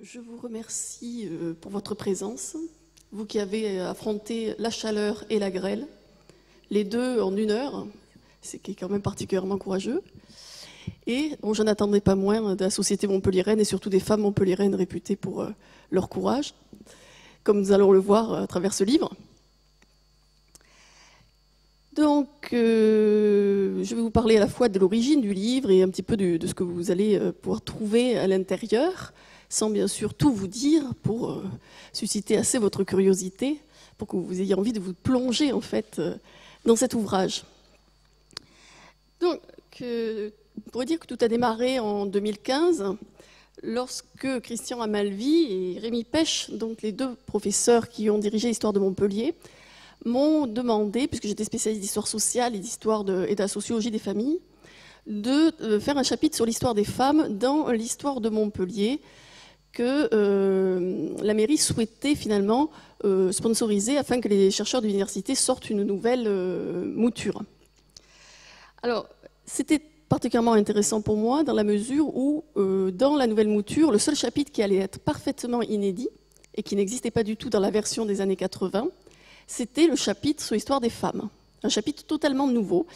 Je vous remercie pour votre présence, vous qui avez affronté la chaleur et la grêle, les deux en 1 heure, ce qui est quand même particulièrement courageux. Et bon, je n'attendais pas moins de la société montpelliéraine et surtout des femmes montpelliéraines réputées pour leur courage, comme nous allons le voir à travers ce livre. Donc, je vais vous parler à la fois de l'origine du livre et un petit peu de ce que vous allez pouvoir trouver à l'intérieur, sans bien sûr tout vous dire, pour susciter assez votre curiosité, pour que vous ayez envie de vous plonger en fait dans cet ouvrage. Donc, on pourrait dire que tout a démarré en 2015, lorsque Christian Amalvi et Rémi Pêche, donc les deux professeurs qui ont dirigé l'histoire de Montpellier, m'ont demandé, puisque j'étais spécialiste d'histoire sociale et d'histoire et de la sociologie des familles, de faire un chapitre sur l'histoire des femmes dans l'histoire de Montpellier que la mairie souhaitait finalement sponsoriser afin que les chercheurs d'université sortent une nouvelle mouture. Alors, c'était particulièrement intéressant pour moi dans la mesure où, dans la nouvelle mouture, le seul chapitre qui allait être parfaitement inédit et qui n'existait pas du tout dans la version des années 80, c'était le chapitre sur l'histoire des femmes. Un chapitre totalement nouveau,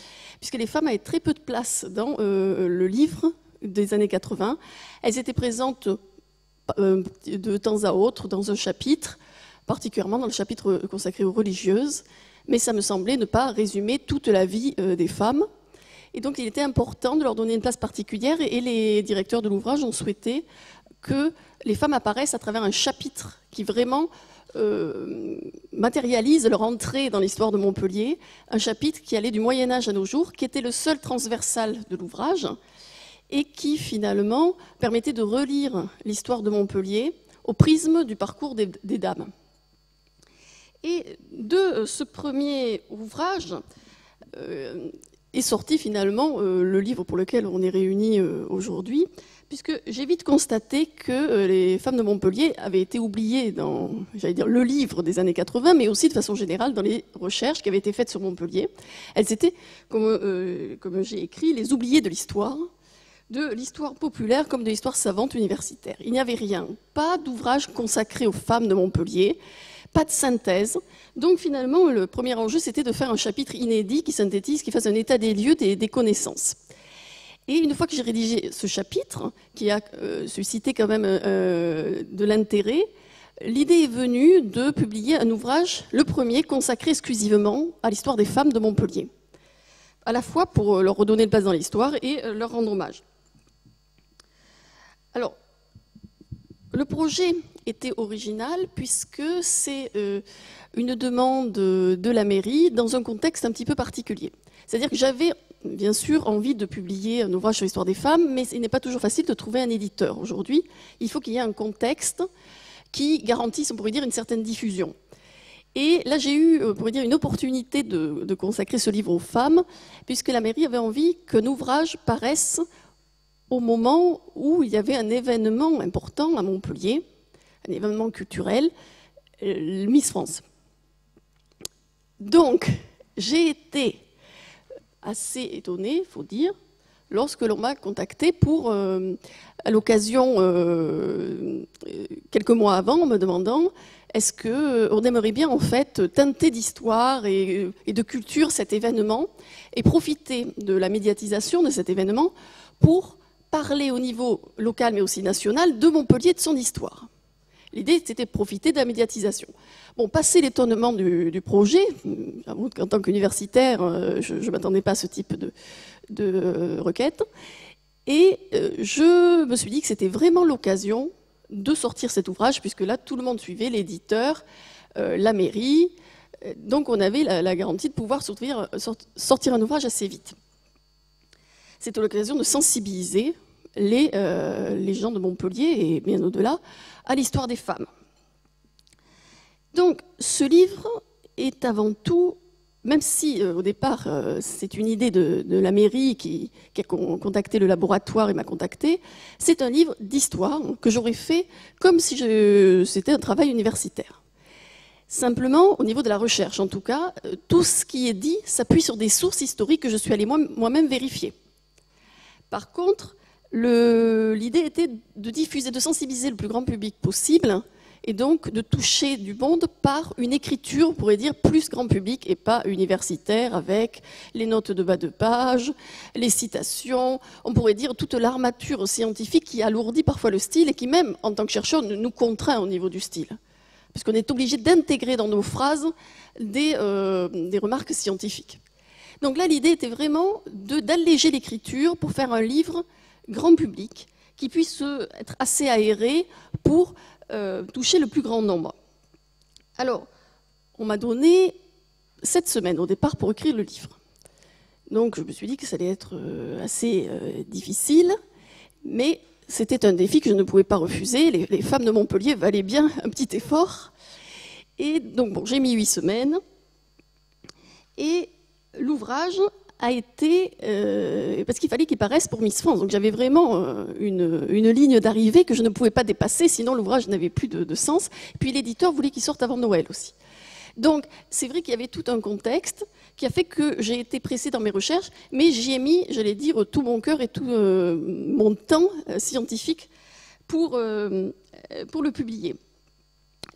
puisque les femmes avaient très peu de place dans le livre des années 80. Elles étaient présentes de temps à autre dans un chapitre, particulièrement dans le chapitre consacré aux religieuses, mais ça me semblait ne pas résumer toute la vie des femmes. Et donc il était important de leur donner une place particulière, et les directeurs de l'ouvrage ont souhaité que les femmes apparaissent à travers un chapitre qui vraiment matérialise leur entrée dans l'histoire de Montpellier, un chapitre qui allait du Moyen-Âge à nos jours, qui était le seul transversal de l'ouvrage, et qui finalement permettait de relire l'histoire de Montpellier au prisme du parcours des dames. Et de ce premier ouvrage est sorti finalement le livre pour lequel on est réunis aujourd'hui, puisque j'ai vite constaté que les femmes de Montpellier avaient été oubliées dans, j'allais dire, le livre des années 80, mais aussi de façon générale dans les recherches qui avaient été faites sur Montpellier. Elles étaient, comme j'ai écrit, les oubliées de l'histoire populaire comme de l'histoire savante universitaire. Il n'y avait rien, pas d'ouvrage consacré aux femmes de Montpellier, pas de synthèse. Donc finalement, le premier enjeu, c'était de faire un chapitre inédit qui synthétise, qui fasse un état des lieux des connaissances. Et une fois que j'ai rédigé ce chapitre, qui a suscité quand même de l'intérêt, l'idée est venue de publier un ouvrage, le premier, consacré exclusivement à l'histoire des femmes de Montpellier, à la fois pour leur redonner une place dans l'histoire et leur rendre hommage. Alors, le projet était original puisque c'est une demande de la mairie dans un contexte un petit peu particulier. C'est-à-dire que j'avais bien sûr envie de publier un ouvrage sur l'histoire des femmes, mais il n'est pas toujours facile de trouver un éditeur. Aujourd'hui, il faut qu'il y ait un contexte qui garantisse, on pourrait dire, une certaine diffusion. Et là, j'ai eu, on pourrait dire, une opportunité de consacrer ce livre aux femmes, puisque la mairie avait envie qu'un ouvrage paraisse au moment où il y avait un événement important à Montpellier, un événement culturel, Miss France. Donc, j'ai été assez étonnée, il faut dire, lorsque l'on m'a contacté pour, à l'occasion, quelques mois avant, en me demandant est-ce qu'on aimerait bien en fait teinter d'histoire et de culture cet événement et profiter de la médiatisation de cet événement pour parler au niveau local mais aussi national de Montpellier et de son histoire. L'idée, c'était de profiter de la médiatisation. Bon, passé l'étonnement du projet, en tant qu'universitaire, je ne m'attendais pas à ce type de requête, et je me suis dit que c'était vraiment l'occasion de sortir cet ouvrage, puisque là, tout le monde suivait, l'éditeur, la mairie, donc on avait la garantie de pouvoir sortir un ouvrage assez vite. C'était l'occasion de sensibiliser les gens de Montpellier, et bien au-delà, à l'histoire des femmes. Donc, ce livre est avant tout, même si au départ c'est une idée de la mairie qui a contacté le laboratoire et m'a contacté, c'est un livre d'histoire que j'aurais fait comme si c'était un travail universitaire. Simplement, au niveau de la recherche en tout cas, tout ce qui est dit s'appuie sur des sources historiques que je suis allée moi-même vérifier. Par contre, L'idée était de diffuser, de sensibiliser le plus grand public possible, et donc de toucher du monde par une écriture, on pourrait dire, plus grand public et pas universitaire, avec les notes de bas de page, les citations, on pourrait dire toute l'armature scientifique qui alourdit parfois le style et qui même, en tant que chercheur, nous contraint au niveau du style. Parce qu'on est obligé d'intégrer dans nos phrases des remarques scientifiques. Donc là, l'idée était vraiment d'alléger l'écriture pour faire un livre grand public qui puisse être assez aéré pour toucher le plus grand nombre. Alors, on m'a donné 7 semaines au départ pour écrire le livre. Donc, je me suis dit que ça allait être assez difficile, mais c'était un défi que je ne pouvais pas refuser. Les femmes de Montpellier valaient bien un petit effort. Et donc, bon, j'ai mis 8 semaines. Et l'ouvrage a été... parce qu'il fallait qu'il paraisse pour Miss France. Donc j'avais vraiment une ligne d'arrivée que je ne pouvais pas dépasser, sinon l'ouvrage n'avait plus de sens. Puis l'éditeur voulait qu'il sorte avant Noël aussi. Donc c'est vrai qu'il y avait tout un contexte qui a fait que j'ai été pressée dans mes recherches, mais j'y ai mis, j'allais dire, tout mon cœur et tout mon temps scientifique pour le publier.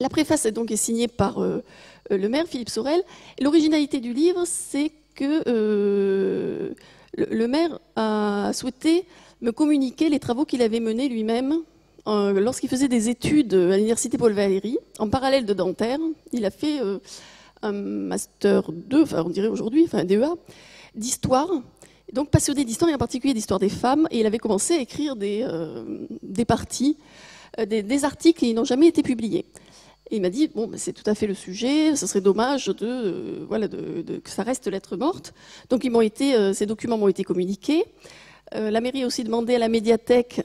La préface est donc signée par le maire, Philippe Sorel. L'originalité du livre, c'est que le maire a souhaité me communiquer les travaux qu'il avait menés lui-même lorsqu'il faisait des études à l'université Paul Valéry, en parallèle de Nanterre. Il a fait un master 2, enfin on dirait aujourd'hui, enfin un DEA, d'histoire. Donc passionné d'histoire et en particulier d'histoire des femmes. Et il avait commencé à écrire des parties, des articles, et ils n'ont jamais été publiés. Et il m'a dit, bon, c'est tout à fait le sujet, ce serait dommage que ça reste lettre morte. Donc ces documents m'ont été communiqués. La mairie a aussi demandé à la médiathèque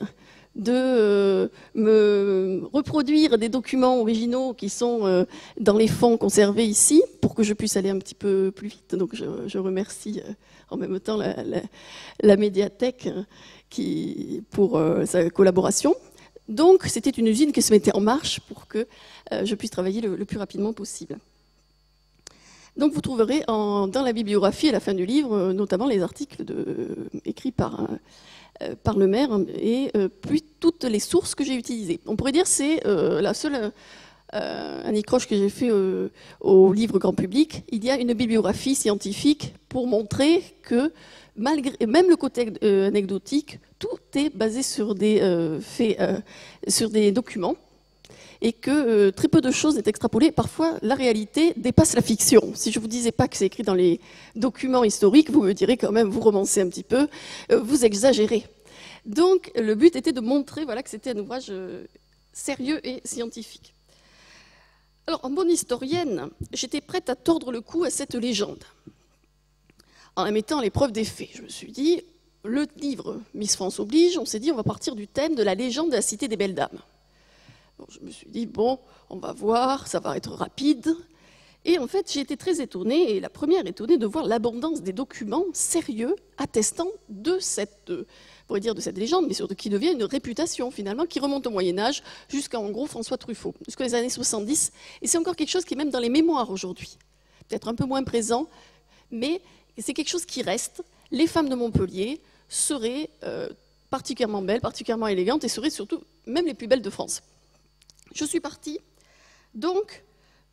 de me reproduire des documents originaux qui sont dans les fonds conservés ici, pour que je puisse aller un petit peu plus vite. Donc je remercie en même temps la médiathèque pour sa collaboration. Donc, c'était une usine qui se mettait en marche pour que je puisse travailler le plus rapidement possible. Donc, vous trouverez dans la bibliographie à la fin du livre, notamment les articles écrits par le maire et puis toutes les sources que j'ai utilisées. On pourrait dire que c'est la seule anicroche que j'ai fait au livre grand public. Il y a une bibliographie scientifique pour montrer que même le côté anecdotique, tout est basé sur des faits, sur des documents, et que très peu de choses est extrapolée. Parfois, la réalité dépasse la fiction. Si je ne vous disais pas que c'est écrit dans les documents historiques, vous me direz quand même, vous romancez un petit peu, vous exagérez. Donc, le but était de montrer que c'était un ouvrage sérieux et scientifique. Alors, en bonne historienne, j'étais prête à tordre le cou à cette légende, en la mettant à l'épreuve des faits. Je me suis dit, le livre Miss France oblige, on s'est dit, on va partir du thème de la légende de la Cité des Belles Dames. Donc, je me suis dit, bon, on va voir, ça va être rapide. Et en fait, j'ai été très étonnée, et la première étonnée, de voir l'abondance des documents sérieux attestant de cette, on pourrait dire de cette légende, mais surtout qui devient une réputation finalement, qui remonte au Moyen-Âge jusqu'à en gros François Truffaut, jusqu'aux les années 70. Et c'est encore quelque chose qui est même dans les mémoires aujourd'hui. Peut-être un peu moins présent, mais c'est quelque chose qui reste. Les femmes de Montpellier seraient particulièrement belles, particulièrement élégantes, et seraient surtout même les plus belles de France. Je suis partie donc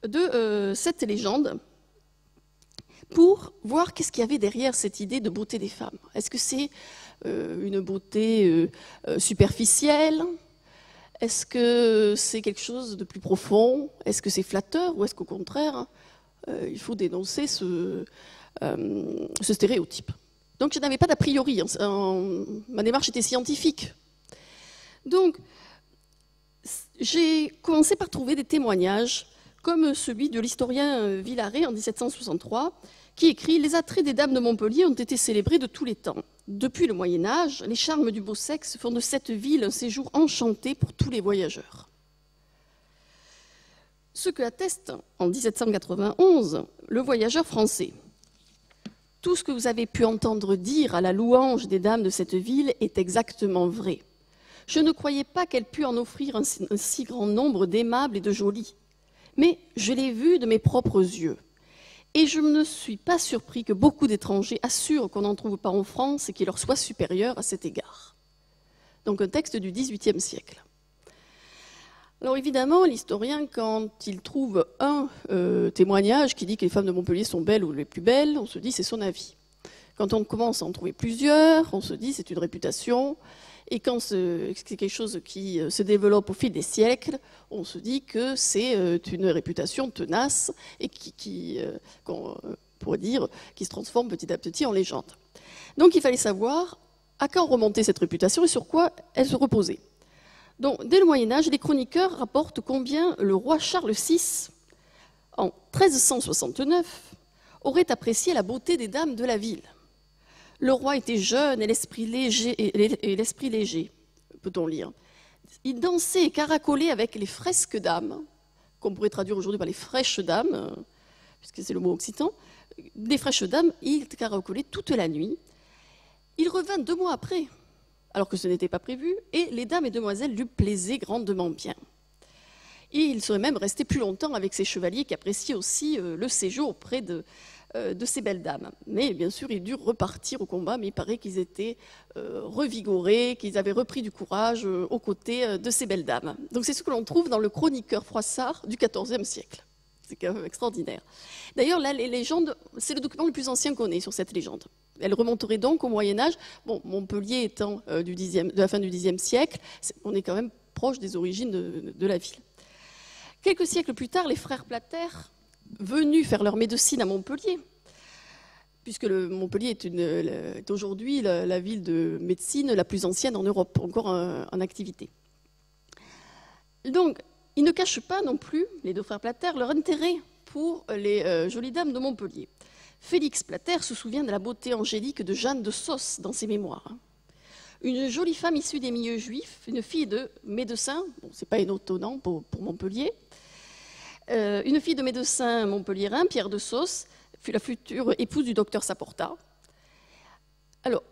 de cette légende pour voir qu'est-ce qu'il y avait derrière cette idée de beauté des femmes. Est-ce que c'est une beauté superficielle? Est-ce que c'est quelque chose de plus profond? Est-ce que c'est flatteur? Ou est-ce qu'au contraire, il faut dénoncer ce stéréotype? Donc je n'avais pas d'a priori, ma démarche était scientifique. Donc j'ai commencé par trouver des témoignages comme celui de l'historien Villaret en 1763, qui écrit « Les attraits des dames de Montpellier ont été célébrés de tous les temps. Depuis le Moyen-Âge, les charmes du beau sexe font de cette ville un séjour enchanté pour tous les voyageurs. » Ce que atteste en 1791 le voyageur français. « Tout ce que vous avez pu entendre dire à la louange des dames de cette ville est exactement vrai. Je ne croyais pas qu'elle pût en offrir un si grand nombre d'aimables et de jolies. Mais je l'ai vu de mes propres yeux. Et je ne suis pas surpris que beaucoup d'étrangers assurent qu'on n'en trouve pas en France et qu'il leur soit supérieur à cet égard. » donc un texte du XVIIIe siècle. Alors évidemment, l'historien, quand il trouve un témoignage qui dit que les femmes de Montpellier sont belles ou les plus belles, on se dit c'est son avis. Quand on commence à en trouver plusieurs, on se dit c'est une réputation. Et quand c'est quelque chose qui se développe au fil des siècles, on se dit que c'est une réputation tenace et qu'on pourrait dire qui se transforme petit à petit en légende. Donc il fallait savoir à quand remontait cette réputation et sur quoi elle se reposait. Donc, dès le Moyen-Âge, les chroniqueurs rapportent combien le roi Charles VI, en 1369, aurait apprécié la beauté des dames de la ville. Le roi était jeune et l'esprit léger, peut-on lire. Il dansait et caracolait avec les fresques dames, qu'on pourrait traduire aujourd'hui par les fraîches dames, puisque c'est le mot occitan. Des fraîches dames, il caracolait toute la nuit. Il revint 2 mois après, alors que ce n'était pas prévu, et les dames et demoiselles lui plaisaient grandement bien. Et il serait même resté plus longtemps avec ses chevaliers qui appréciaient aussi le séjour auprès de ces belles dames. Mais bien sûr, ils durent repartir au combat, mais il paraît qu'ils étaient revigorés, qu'ils avaient repris du courage aux côtés de ces belles dames. Donc c'est ce que l'on trouve dans le chroniqueur Froissart du XIVe siècle. C'est quand même extraordinaire. D'ailleurs, là, les légendes, c'est le document le plus ancien qu'on ait sur cette légende. Elle remonterait donc au Moyen-Âge. Bon, Montpellier étant de la fin du Xe siècle, on est quand même proche des origines de la ville. Quelques siècles plus tard, les frères Plater, venus faire leur médecine à Montpellier, puisque Montpellier est aujourd'hui la ville de médecine la plus ancienne en Europe, encore en activité. Donc, ils ne cachent pas non plus, les 2 frères Plater, leur intérêt pour les jolies dames de Montpellier. Félix Plater se souvient de la beauté angélique de Jeanne de Sauce dans ses mémoires. Une jolie femme issue des milieux juifs, une fille de médecin, bon, c'est pas étonnant pour Montpellier, une fille de médecin montpelliérain, Pierre de Sauce, fut la future épouse du docteur Saporta. Alors,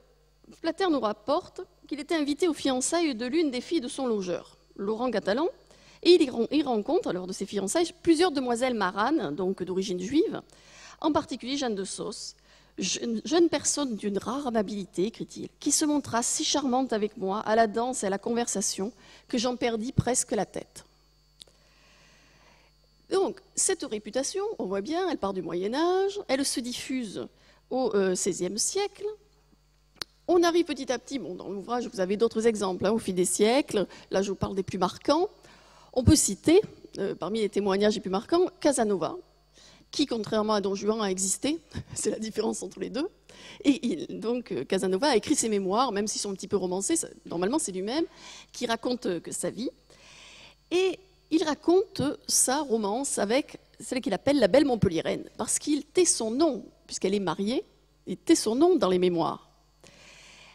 Plater nous rapporte qu'il était invité aux fiançailles de l'une des filles de son logeur, Laurent Catalan, et il rencontre, lors de ses fiançailles, plusieurs demoiselles maranes, donc d'origine juive, en particulier Jeanne de Sauce, jeune personne d'une rare amabilité, écrit-il, qui se montra si charmante avec moi à la danse et à la conversation que j'en perdis presque la tête. Donc, cette réputation, on voit bien, elle part du Moyen-Âge, elle se diffuse au XVIe siècle. On arrive petit à petit, bon, dans l'ouvrage, vous avez d'autres exemples au fil des siècles, là je vous parle des plus marquants. On peut citer, parmi les témoignages les plus marquants, Casanova, qui, contrairement à Don Juan, a existé, c'est la différence entre les deux. Et donc, Casanova a écrit ses mémoires, même s'ils sont un petit peu romancés, normalement c'est lui-même, qui raconte sa vie. Et il raconte sa romance avec celle qu'il appelle la belle Montpelliéraine, parce qu'il tait son nom, puisqu'elle est mariée, il tait son nom dans les mémoires.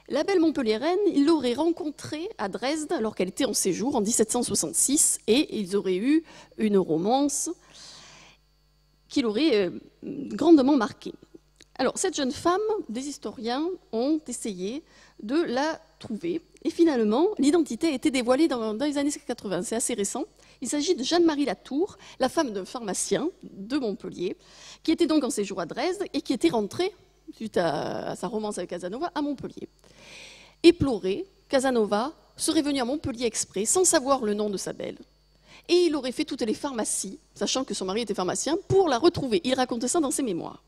La belle Montpelliéraine, il l'aurait rencontrée à Dresde alors qu'elle était en séjour en 1766, et ils auraient eu une romance qui l'aurait grandement marquée. Alors, cette jeune femme, des historiens ont essayé de la trouver, et finalement, l'identité a été dévoilée dans les années 80, c'est assez récent. Il s'agit de Jeanne-Marie Latour, la femme d'un pharmacien de Montpellier, qui était donc en séjour à Dresde et qui était rentrée, suite à sa romance avec Casanova, à Montpellier. Éploré, Casanova serait venu à Montpellier exprès, sans savoir le nom de sa belle. Et il aurait fait toutes les pharmacies, sachant que son mari était pharmacien, pour la retrouver. Il raconte ça dans ses mémoires.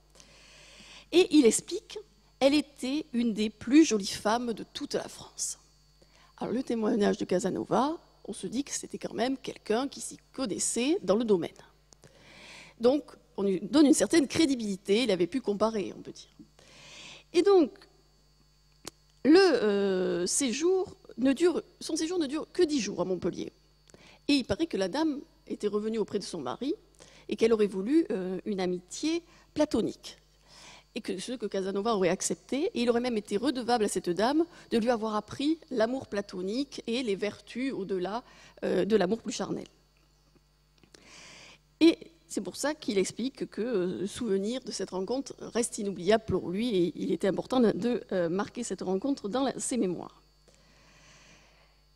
Et il explique, elle était une des plus jolies femmes de toute la France. Alors le témoignage de Casanova, on se dit que c'était quand même quelqu'un qui s'y connaissait dans le domaine. Donc, on lui donne une certaine crédibilité, il avait pu comparer, on peut dire. Et donc, son séjour ne dure que 10 jours à Montpellier. Et il paraît que la dame était revenue auprès de son mari et qu'elle aurait voulu une amitié platonique. Et ce que Casanova aurait accepté, et il aurait même été redevable à cette dame de lui avoir appris l'amour platonique et les vertus au-delà de l'amour plus charnel. Et c'est pour ça qu'il explique que le souvenir de cette rencontre reste inoubliable pour lui, et il était important de marquer cette rencontre dans ses mémoires.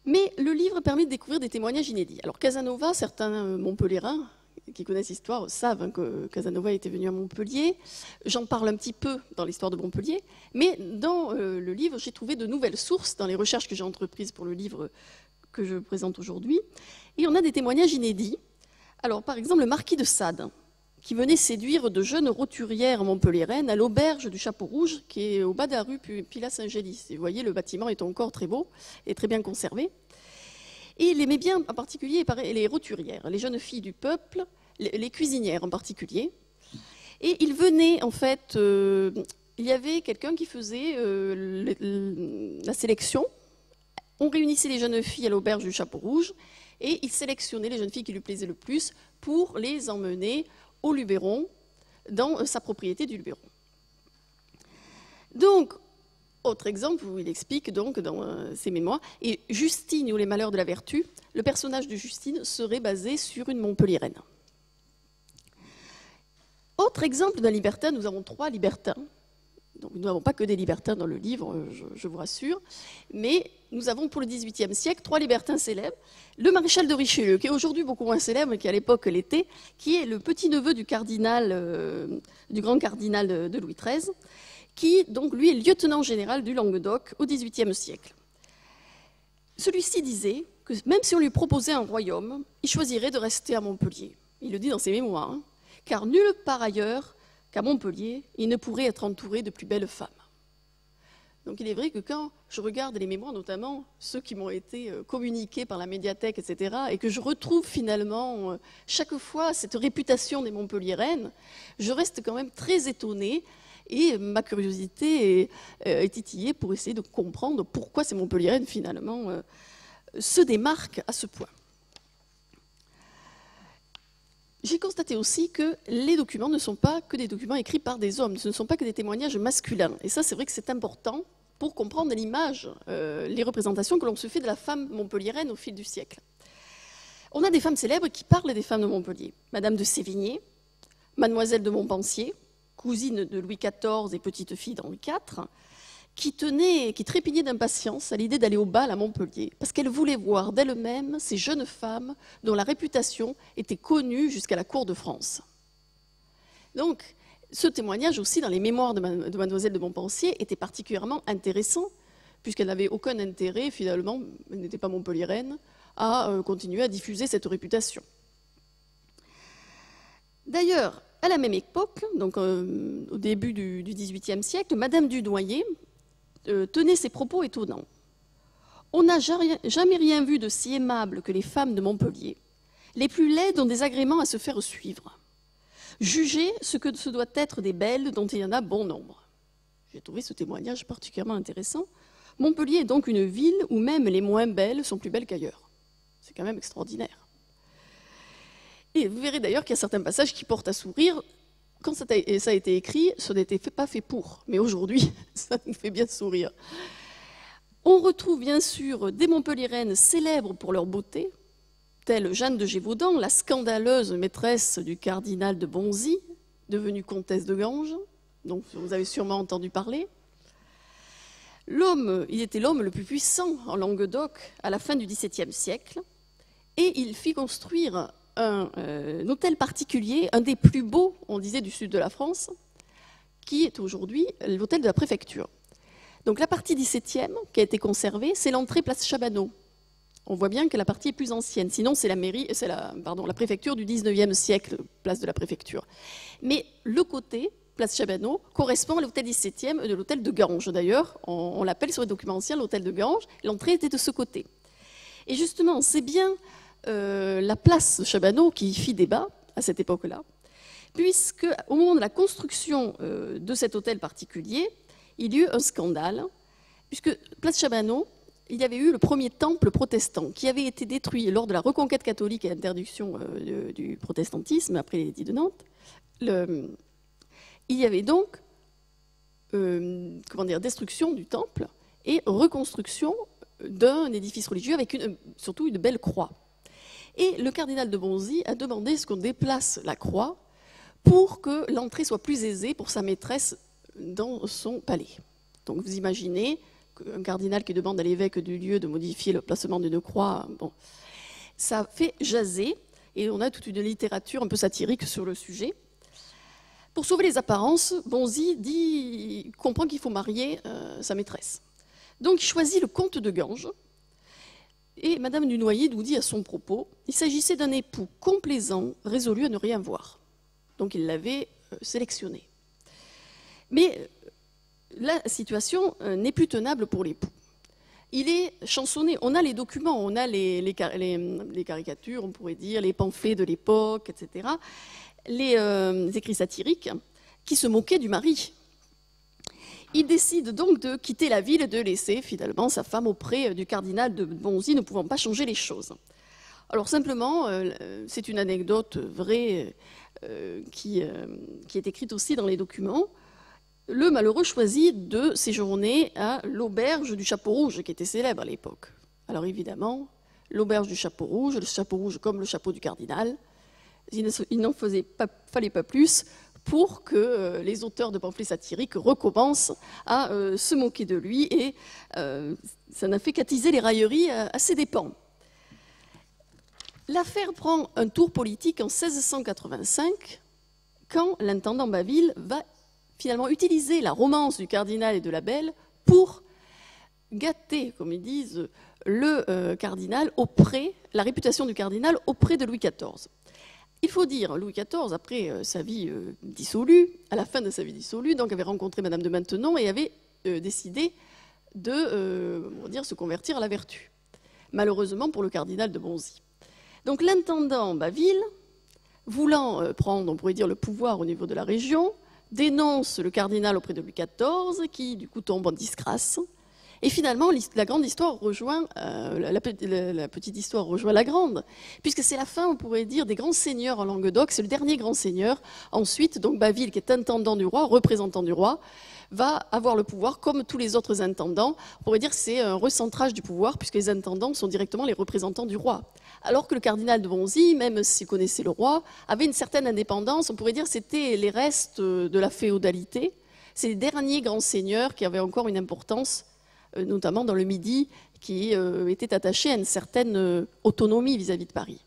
Mais le livre permet de découvrir des témoignages inédits. Alors Casanova, certains Montpelliérains qui connaissent l'histoire savent que Casanova était venu à Montpellier. J'en parle un petit peu dans l'histoire de Montpellier, mais dans le livre, j'ai trouvé de nouvelles sources dans les recherches que j'ai entreprises pour le livre que je présente aujourd'hui. Et on a des témoignages inédits. Alors, par exemple, le marquis de Sade, qui venait séduire de jeunes roturières montpelliéraines à l'auberge du Chapeau Rouge, qui est au bas de la rue Pilat-Saint-Gélis. Et vous voyez, le bâtiment est encore très beau et très bien conservé. Et il aimait bien, en particulier, les roturières, les jeunes filles du peuple, les cuisinières en particulier. Et il venait, en fait, il y avait quelqu'un qui faisait la sélection. On réunissait les jeunes filles à l'auberge du Chapeau Rouge et il sélectionnait les jeunes filles qui lui plaisaient le plus pour les emmener au Luberon, dans sa propriété du Luberon. Donc, autre exemple où il explique donc dans ses mémoires, et Justine ou les malheurs de la vertu, le personnage de Justine serait basé sur une Montpelliéraine. Autre exemple d'un libertin, nous avons 3 libertins. Donc, nous n'avons pas que des libertins dans le livre, je vous rassure, mais nous avons pour le XVIIIe siècle 3 libertins célèbres. Le maréchal de Richelieu, qui est aujourd'hui beaucoup moins célèbre, qui à l'époque l'était, qui est le petit-neveu du cardinal, du grand cardinal de Louis XIII, qui donc lui est lieutenant général du Languedoc au XVIIIe siècle. Celui-ci disait que même si on lui proposait un royaume, il choisirait de rester à Montpellier. Il le dit dans ses mémoires, hein, car nulle part ailleurs qu'à Montpellier, il ne pourrait être entouré de plus belles femmes. Donc il est vrai que quand je regarde les mémoires, notamment ceux qui m'ont été communiqués par la médiathèque, etc., et que je retrouve finalement chaque fois cette réputation des Montpelliéraines, je reste quand même très étonnée et ma curiosité est titillée pour essayer de comprendre pourquoi ces Montpelliéraines finalement se démarquent à ce point. J'ai constaté aussi que les documents ne sont pas que des documents écrits par des hommes, ce ne sont pas que des témoignages masculins. Et ça, c'est vrai que c'est important pour comprendre l'image, les représentations que l'on se fait de la femme montpelliéraine au fil du siècle. On a des femmes célèbres qui parlent des femmes de Montpellier. Madame de Sévigné, Mademoiselle de Montpensier, cousine de Louis XIV et petite-fille d'Henri IV, qui trépignait d'impatience à l'idée d'aller au bal à Montpellier, parce qu'elle voulait voir d'elle-même ces jeunes femmes dont la réputation était connue jusqu'à la cour de France. Donc, ce témoignage aussi dans les mémoires de Mademoiselle de Montpensier était particulièrement intéressant, puisqu'elle n'avait aucun intérêt, finalement, elle n'était pas montpelliéraine, à continuer à diffuser cette réputation. D'ailleurs, à la même époque, donc au début du XVIIIe siècle, Madame du Noyer tenait ces propos étonnants. On n'a jamais rien vu de si aimable que les femmes de Montpellier. Les plus laides ont des agréments à se faire suivre. Jugez ce que ce doit être des belles dont il y en a bon nombre. J'ai trouvé ce témoignage particulièrement intéressant. Montpellier est donc une ville où même les moins belles sont plus belles qu'ailleurs. C'est quand même extraordinaire. Et vous verrez d'ailleurs qu'il y a certains passages qui portent à sourire. Quand ça a été écrit, ce n'était pas fait pour. Mais aujourd'hui, ça nous fait bien sourire. On retrouve bien sûr des Montpelliéraines célèbres pour leur beauté, telle Jeanne de Gévaudan, la scandaleuse maîtresse du cardinal de Bonzy, devenue comtesse de Ganges, dont vous avez sûrement entendu parler. Il était l'homme le plus puissant en Languedoc à la fin du XVIIe siècle, et il fit construire un hôtel particulier, un des plus beaux, on disait, du sud de la France, qui est aujourd'hui l'hôtel de la préfecture. Donc la partie 17e qui a été conservée, c'est l'entrée place Chabanot. On voit bien que la partie est plus ancienne, sinon c'est la préfecture du 19e siècle, place de la préfecture. Mais le côté, place Chabanot, correspond à l'hôtel 17e de l'hôtel de Ganges d'ailleurs. On l'appelle sur les documents anciens l'hôtel de Ganges. L'entrée était de ce côté. Et justement, c'est bien la place Chabanot qui fit débat à cette époque-là, puisque au moment de la construction de cet hôtel particulier, il y eut un scandale, puisque place Chabanot, il y avait eu le premier temple protestant qui avait été détruit lors de la reconquête catholique et l'interdiction du protestantisme après l'édit de Nantes. Il y avait donc destruction du temple et reconstruction d'un édifice religieux avec surtout une belle croix. Et le cardinal de Bonzy a demandé ce qu'on déplace la croix pour que l'entrée soit plus aisée pour sa maîtresse dans son palais. Donc vous imaginez qu'un cardinal qui demande à l'évêque du lieu de modifier le placement d'une croix, bon, ça fait jaser. Et on a toute une littérature un peu satirique sur le sujet. Pour sauver les apparences, Bonzi comprend qu'il faut marier sa maîtresse. Donc il choisit le comte de Ganges. Et Madame du Noyer nous dit à son propos, il s'agissait d'un époux complaisant, résolu à ne rien voir. Donc il l'avait sélectionné. Mais la situation n'est plus tenable pour l'époux. Il est chansonné, on a les documents, on a les caricatures, on pourrait dire, les pamphlets de l'époque, etc., les écrits satiriques qui se moquaient du mari. Il décide donc de quitter la ville et de laisser finalement sa femme auprès du cardinal de Bonzi, ne pouvant pas changer les choses. Alors simplement, c'est une anecdote vraie qui est écrite aussi dans les documents. Le malheureux choisit de séjourner à l'auberge du Chapeau Rouge, qui était célèbre à l'époque. Alors évidemment, l'auberge du Chapeau Rouge, le Chapeau Rouge comme le chapeau du cardinal, il n'en fallait pas plus pour que les auteurs de pamphlets satiriques recommencent à se moquer de lui, et ça n'a fait qu'attiser les railleries à ses dépens. L'affaire prend un tour politique en 1685, quand l'intendant Baville va finalement utiliser la romance du cardinal et de la belle pour gâter, comme ils disent, le cardinal la réputation du cardinal auprès de Louis XIV. Il faut dire, Louis XIV, après sa vie dissolue, à la fin de sa vie dissolue, donc avait rencontré Madame de Maintenon et avait décidé de se convertir à la vertu. Malheureusement pour le cardinal de Bonzi. Donc l'intendant Baville, voulant prendre, on pourrait dire, le pouvoir au niveau de la région, dénonce le cardinal auprès de Louis XIV, qui du coup tombe en disgrâce. Et finalement, la grande histoire rejoint, la petite histoire rejoint la grande, puisque c'est la fin, on pourrait dire, des grands seigneurs en Languedoc. C'est le dernier grand seigneur. Ensuite, donc Baville, qui est intendant du roi, représentant du roi, va avoir le pouvoir comme tous les autres intendants. On pourrait dire que c'est un recentrage du pouvoir, puisque les intendants sont directement les représentants du roi. Alors que le cardinal de Bonzi, même s'il connaissait le roi, avait une certaine indépendance. On pourrait dire que c'était les restes de la féodalité. C'est les derniers grands seigneurs qui avaient encore une importance, notamment dans le Midi, qui était attaché à une certaine autonomie vis-à-vis de Paris.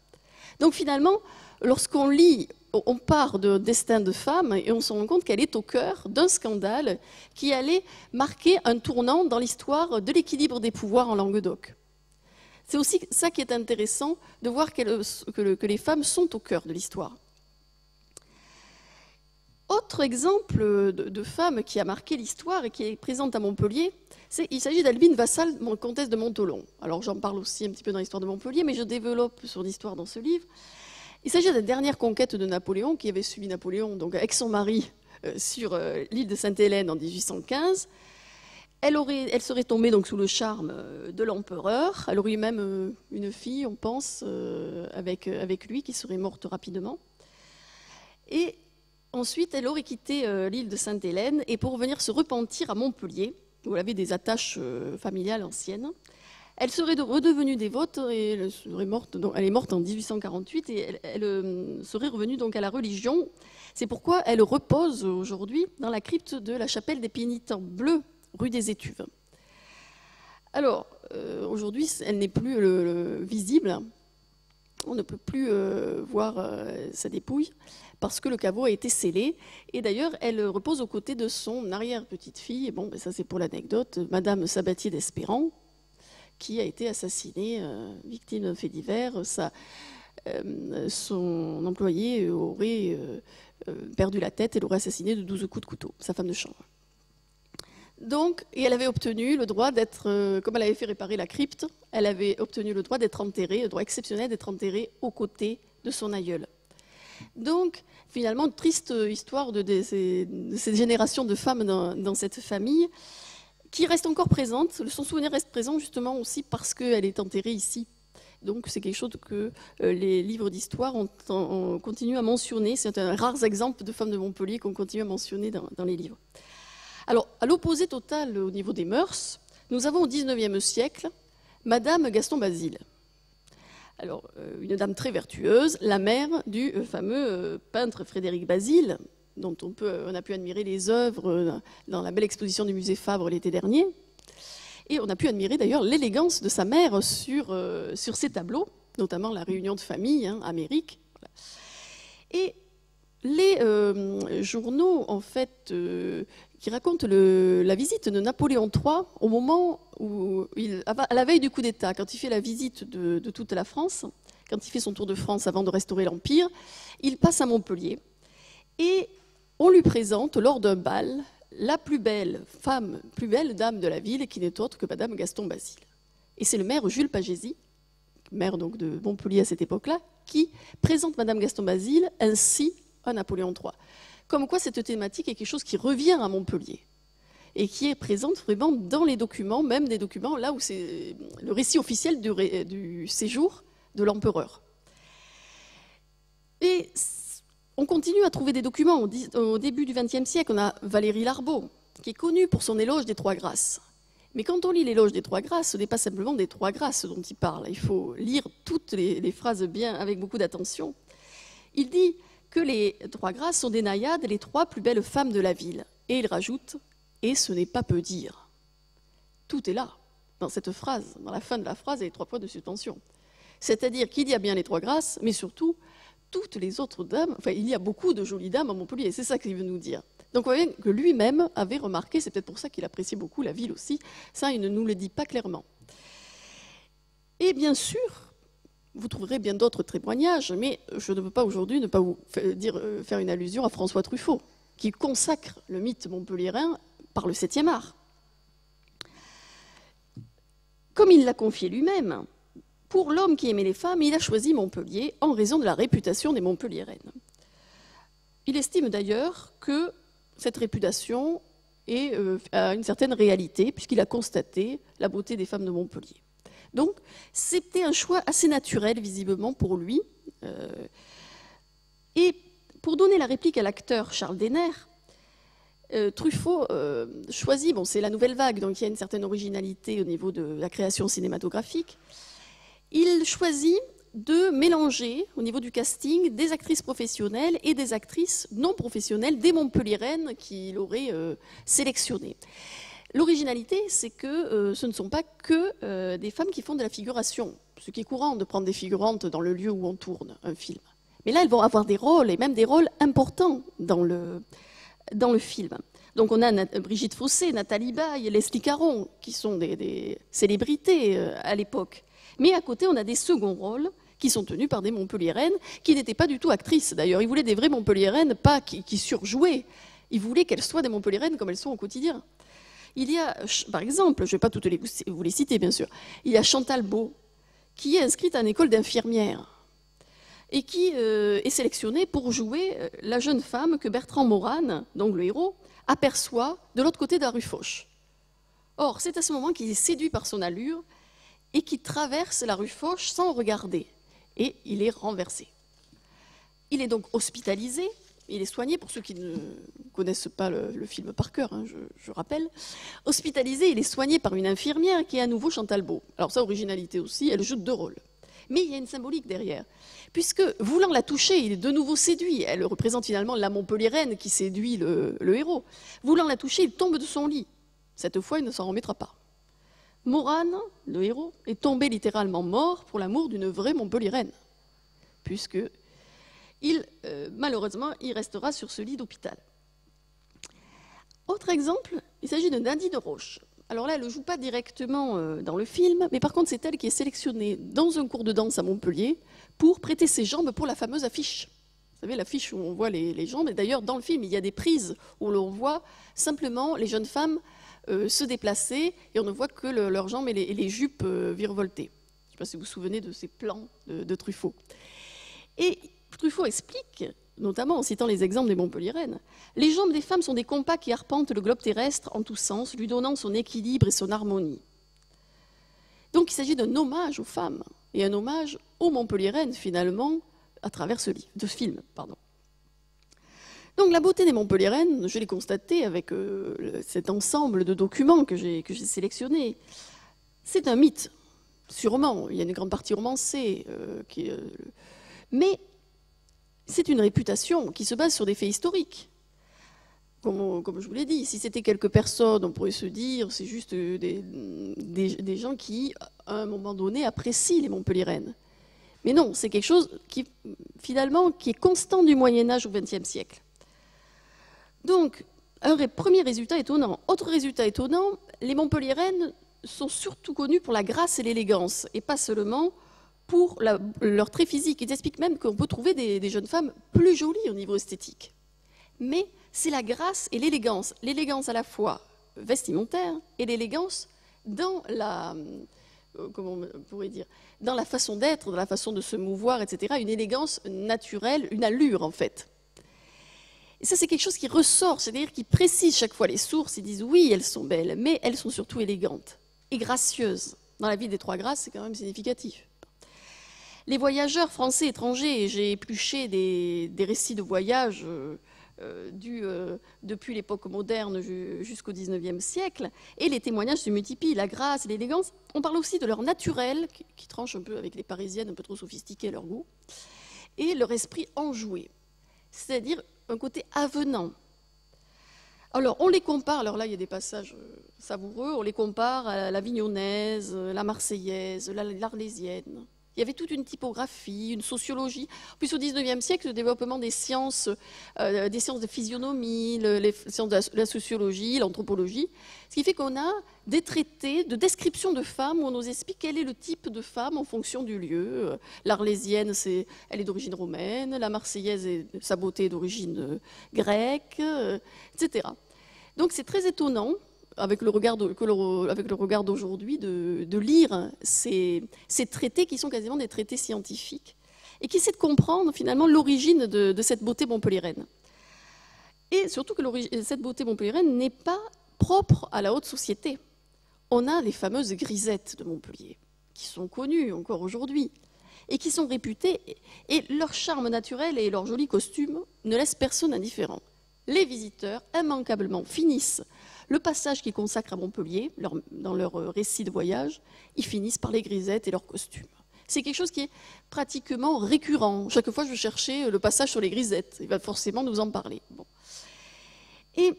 Donc finalement, lorsqu'on lit, on part de Destin de femme et on se rend compte qu'elle est au cœur d'un scandale qui allait marquer un tournant dans l'histoire de l'équilibre des pouvoirs en Languedoc. C'est aussi ça qui est intéressant, de voir que les femmes sont au cœur de l'histoire. Autre exemple de femme qui a marqué l'histoire et qui est présente à Montpellier, il s'agit d'Albine Vassal, comtesse de Montholon. Alors j'en parle aussi un petit peu dans l'histoire de Montpellier, mais je développe son histoire dans ce livre. Il s'agit de la dernière conquête de Napoléon, qui avait suivi Napoléon donc avec son mari sur l'île de Sainte-Hélène en 1815. Elle serait tombée donc sous le charme de l'empereur. Elle aurait eu même une fille, on pense, avec lui, qui serait morte rapidement. Et ensuite, elle aurait quitté l'île de Sainte-Hélène et pour venir se repentir à Montpellier, où elle avait des attaches familiales anciennes. Elle serait redevenue dévote et elle est morte en 1848 et elle serait revenue donc à la religion. C'est pourquoi elle repose aujourd'hui dans la crypte de la chapelle des Pénitents Bleus, rue des Étuves. Alors, aujourd'hui, elle n'est plus visible. On ne peut plus voir sa dépouille parce que le caveau a été scellé. Et d'ailleurs, elle repose aux côtés de son arrière-petite-fille, et bon, ça c'est pour l'anecdote, Madame Sabatier d'Espérance, qui a été assassinée, victime d'un fait divers. Son employé aurait perdu la tête et l'aurait assassinée de 12 coups de couteau, sa femme de chambre. Donc, et elle avait obtenu le droit d'être, comme elle avait fait réparer la crypte, elle avait obtenu le droit d'être enterrée, le droit exceptionnel d'être enterrée aux côtés de son aïeul. Donc, finalement, triste histoire de ces générations de femmes dans cette famille, qui reste encore présente. Son souvenir reste présent justement aussi parce qu'elle est enterrée ici. Donc c'est quelque chose que les livres d'histoire ont continué à mentionner. C'est un rare exemple de femmes de Montpellier qu'on continue à mentionner dans les livres. Alors, à l'opposé total au niveau des mœurs, nous avons au XIXe siècle Madame Gaston Basile. Alors, une dame très vertueuse, la mère du fameux peintre Frédéric Basile, dont on a pu admirer les œuvres dans la belle exposition du musée Fabre l'été dernier. Et on a pu admirer d'ailleurs l'élégance de sa mère sur ses tableaux. notamment la réunion de famille, hein, Amérique. Voilà. Et les journaux, en fait, qui racontent la visite de Napoléon III au moment où, à la veille du coup d'État, quand il fait la visite de toute la France, quand il fait son tour de France avant de restaurer l'Empire, il passe à Montpellier et on lui présente, lors d'un bal, la plus belle dame de la ville, qui n'est autre que Madame Gaston Basile. Et c'est le maire Jules Pagési, maire donc de Montpellier à cette époque-là, qui présente Madame Gaston Basile ainsi à Napoléon III. Comme quoi cette thématique est quelque chose qui revient à Montpellier et qui est présente vraiment dans les documents, même des documents là où c'est le récit officiel du séjour de l'empereur. Et on continue à trouver des documents. Au début du XXe siècle, on a Valérie Larbaud, qui est connue pour son éloge des Trois Grâces. Mais quand on lit l'éloge des Trois Grâces, ce n'est pas simplement des Trois Grâces dont il parle. Il faut lire toutes les phrases bien, avec beaucoup d'attention. Il dit que les Trois Grâces sont des naïades, les trois plus belles femmes de la ville. Et il rajoute, et ce n'est pas peu dire. Tout est là, dans cette phrase. Dans la fin de la phrase, il y a les 3 points de suspension. C'est-à-dire qu'il y a bien les Trois Grâces, mais surtout, toutes les autres dames, enfin, il y a beaucoup de jolies dames à Montpellier, c'est ça qu'il veut nous dire. Donc, on voit bien que lui-même avait remarqué, c'est peut-être pour ça qu'il appréciait beaucoup la ville aussi, ça, il ne nous le dit pas clairement. Et bien sûr, vous trouverez bien d'autres témoignages, mais je ne veux pas aujourd'hui ne pas vous faire une allusion à François Truffaut, qui consacre le mythe montpelliérain par le 7e art. Comme il l'a confié lui-même, pour l'homme qui aimait les femmes, il a choisi Montpellier en raison de la réputation des Montpelliéraines. Il estime d'ailleurs que cette réputation a une certaine réalité, puisqu'il a constaté la beauté des femmes de Montpellier. Donc, c'était un choix assez naturel, visiblement, pour lui. Et pour donner la réplique à l'acteur Charles Denner, Truffaut choisit, bon, c'est la nouvelle vague, donc il y a une certaine originalité au niveau de la création cinématographique. Il choisit de mélanger, au niveau du casting, des actrices professionnelles et des actrices non professionnelles, des Montpelliéraines qu'il aurait sélectionnées. L'originalité, c'est que ce ne sont pas que des femmes qui font de la figuration, ce qui est courant de prendre des figurantes dans le lieu où on tourne un film. Mais là, elles vont avoir des rôles, et même des rôles importants dans le film. Donc on a Brigitte Fossé, Nathalie Baye, Leslie Caron, qui sont des célébrités à l'époque. Mais à côté, on a des seconds rôles qui sont tenus par des Montpelliéraines, qui n'étaient pas du tout actrices. D'ailleurs, ils voulaient des vraies Montpelliéraines, pas qui surjouaient. Ils voulaient qu'elles soient des Montpelliéraines comme elles sont au quotidien. Il y a, par exemple, je ne vais pas toutes vous les citer, bien sûr, il y a Chantal Beau, qui est inscrite à une école d'infirmière et qui est sélectionnée pour jouer la jeune femme que Bertrand Morane, donc le héros, aperçoit de l'autre côté de la rue Foch. Or, c'est à ce moment qu'il est séduit par son allure et qui traverse la rue Foch sans regarder. Et il est renversé. Il est donc hospitalisé, il est soigné, pour ceux qui ne connaissent pas le film par cœur, hein, je rappelle. Hospitalisé, il est soigné par une infirmière qui est à nouveau Chantal Beau. Alors ça, originalité aussi, elle joue 2 rôles. Mais il y a une symbolique derrière. Puisque, voulant la toucher, il est de nouveau séduit. Elle représente finalement la Montpelliéraine qui séduit le héros. Voulant la toucher, il tombe de son lit. Cette fois, il ne s'en remettra pas. Morane, le héros, est tombé littéralement mort pour l'amour d'une vraie Montpelliéraine, puisque malheureusement, il restera sur ce lit d'hôpital. Autre exemple, il s'agit de Nadine Roche. Alors là, elle ne joue pas directement dans le film, mais par contre, c'est elle qui est sélectionnée dans un cours de danse à Montpellier pour prêter ses jambes pour la fameuse affiche. Vous savez, l'affiche où on voit les jambes, et d'ailleurs, dans le film, il y a des prises où l'on voit simplement les jeunes femmes se déplacer, et on ne voit que leurs jambes et les jupes virevoltées. Je ne sais pas si vous vous souvenez de ces plans de Truffaut. Et Truffaut explique, notamment en citant les exemples des Montpelliéraines, « Les jambes des femmes sont des compas qui arpentent le globe terrestre en tous sens, lui donnant son équilibre et son harmonie. » Donc il s'agit d'un hommage aux femmes, et un hommage aux Montpelliéraines, finalement, à travers ce film. Donc la beauté des Montpelliéraines, je l'ai constatée avec cet ensemble de documents que j'ai sélectionnés. C'est un mythe, sûrement. Il y a une grande partie romancée. Mais c'est une réputation qui se base sur des faits historiques. Comme je vous l'ai dit, si c'était quelques personnes, on pourrait se dire c'est juste des gens qui, à un moment donné, apprécient les Montpelliéraines. Mais non, c'est quelque chose qui, finalement, qui est constant du Moyen-Âge au XXe siècle. Donc, premier résultat étonnant. Autre résultat étonnant, les Montpelliéraines sont surtout connues pour la grâce et l'élégance, et pas seulement pour leur trait physique. Ils expliquent même qu'on peut trouver des jeunes femmes plus jolies au niveau esthétique. Mais c'est la grâce et l'élégance. L'élégance à la fois vestimentaire et l'élégance dans la... comment on pourrait dire, dans la façon d'être, dans la façon de se mouvoir, etc. Une élégance naturelle, une allure en fait. Et ça, c'est quelque chose qui ressort, c'est-à-dire qui précise chaque fois les sources. Ils disent oui, elles sont belles, mais elles sont surtout élégantes et gracieuses. Dans la vie des Trois Grâces, c'est quand même significatif. Les voyageurs français étrangers, j'ai épluché des récits de voyage depuis l'époque moderne jusqu'au XIXe siècle, et les témoignages se multiplient, la grâce, l'élégance. On parle aussi de leur naturel, qui tranche un peu avec les Parisiennes, un peu trop sophistiquées à leur goût, et leur esprit enjoué, c'est-à-dire un côté avenant. Alors, on les compare, alors là, il y a des passages savoureux, on les compare à l'Avignonnaise, la Marseillaise, l'Arlésienne. Il y avait toute une typographie, une sociologie. Puis au XIXe siècle, le développement des sciences de physionomie, les sciences de la sociologie, l'anthropologie, ce qui fait qu'on a des traités de description de femmes où on nous explique quel est le type de femme en fonction du lieu. L'Arlésienne, elle est d'origine romaine, la Marseillaise, sa beauté est d'origine grecque, etc. Donc c'est très étonnant, avec le regard d'aujourd'hui, de lire ces traités qui sont quasiment des traités scientifiques et qui essaient de comprendre finalement l'origine de cette beauté montpelliéraine. Et surtout que cette beauté montpelliéraine n'est pas propre à la haute société. On a les fameuses grisettes de Montpellier, qui sont connues encore aujourd'hui et qui sont réputées, et leur charme naturel et leurs jolis costumes ne laissent personne indifférent. Les visiteurs, immanquablement, finissent le passage qu'ils consacrent à Montpellier, dans leur récit de voyage, ils finissent par les grisettes et leurs costumes. C'est quelque chose qui est pratiquement récurrent. Chaque fois, je cherchais le passage sur les grisettes. Il va forcément nous en parler. Bon. Et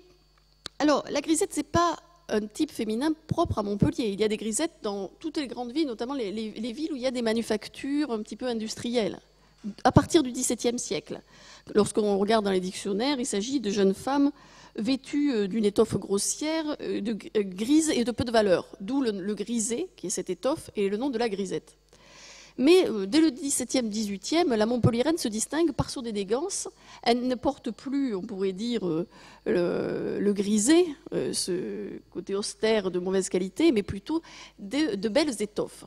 alors, la grisette, ce n'est pas un type féminin propre à Montpellier. Il y a des grisettes dans toutes les grandes villes, notamment les villes où il y a des manufactures un petit peu industrielles, à partir du XVIIe siècle. Lorsqu'on regarde dans les dictionnaires, il s'agit de jeunes femmes vêtues d'une étoffe grossière, grise et de peu de valeur, d'où le grisé, qui est cette étoffe, et le nom de la grisette. Mais dès le XVIIe, XVIIIe, la Montpelliéraine se distingue par son élégance. Elle ne porte plus, on pourrait dire, le grisé, ce côté austère de mauvaise qualité, mais plutôt de belles étoffes.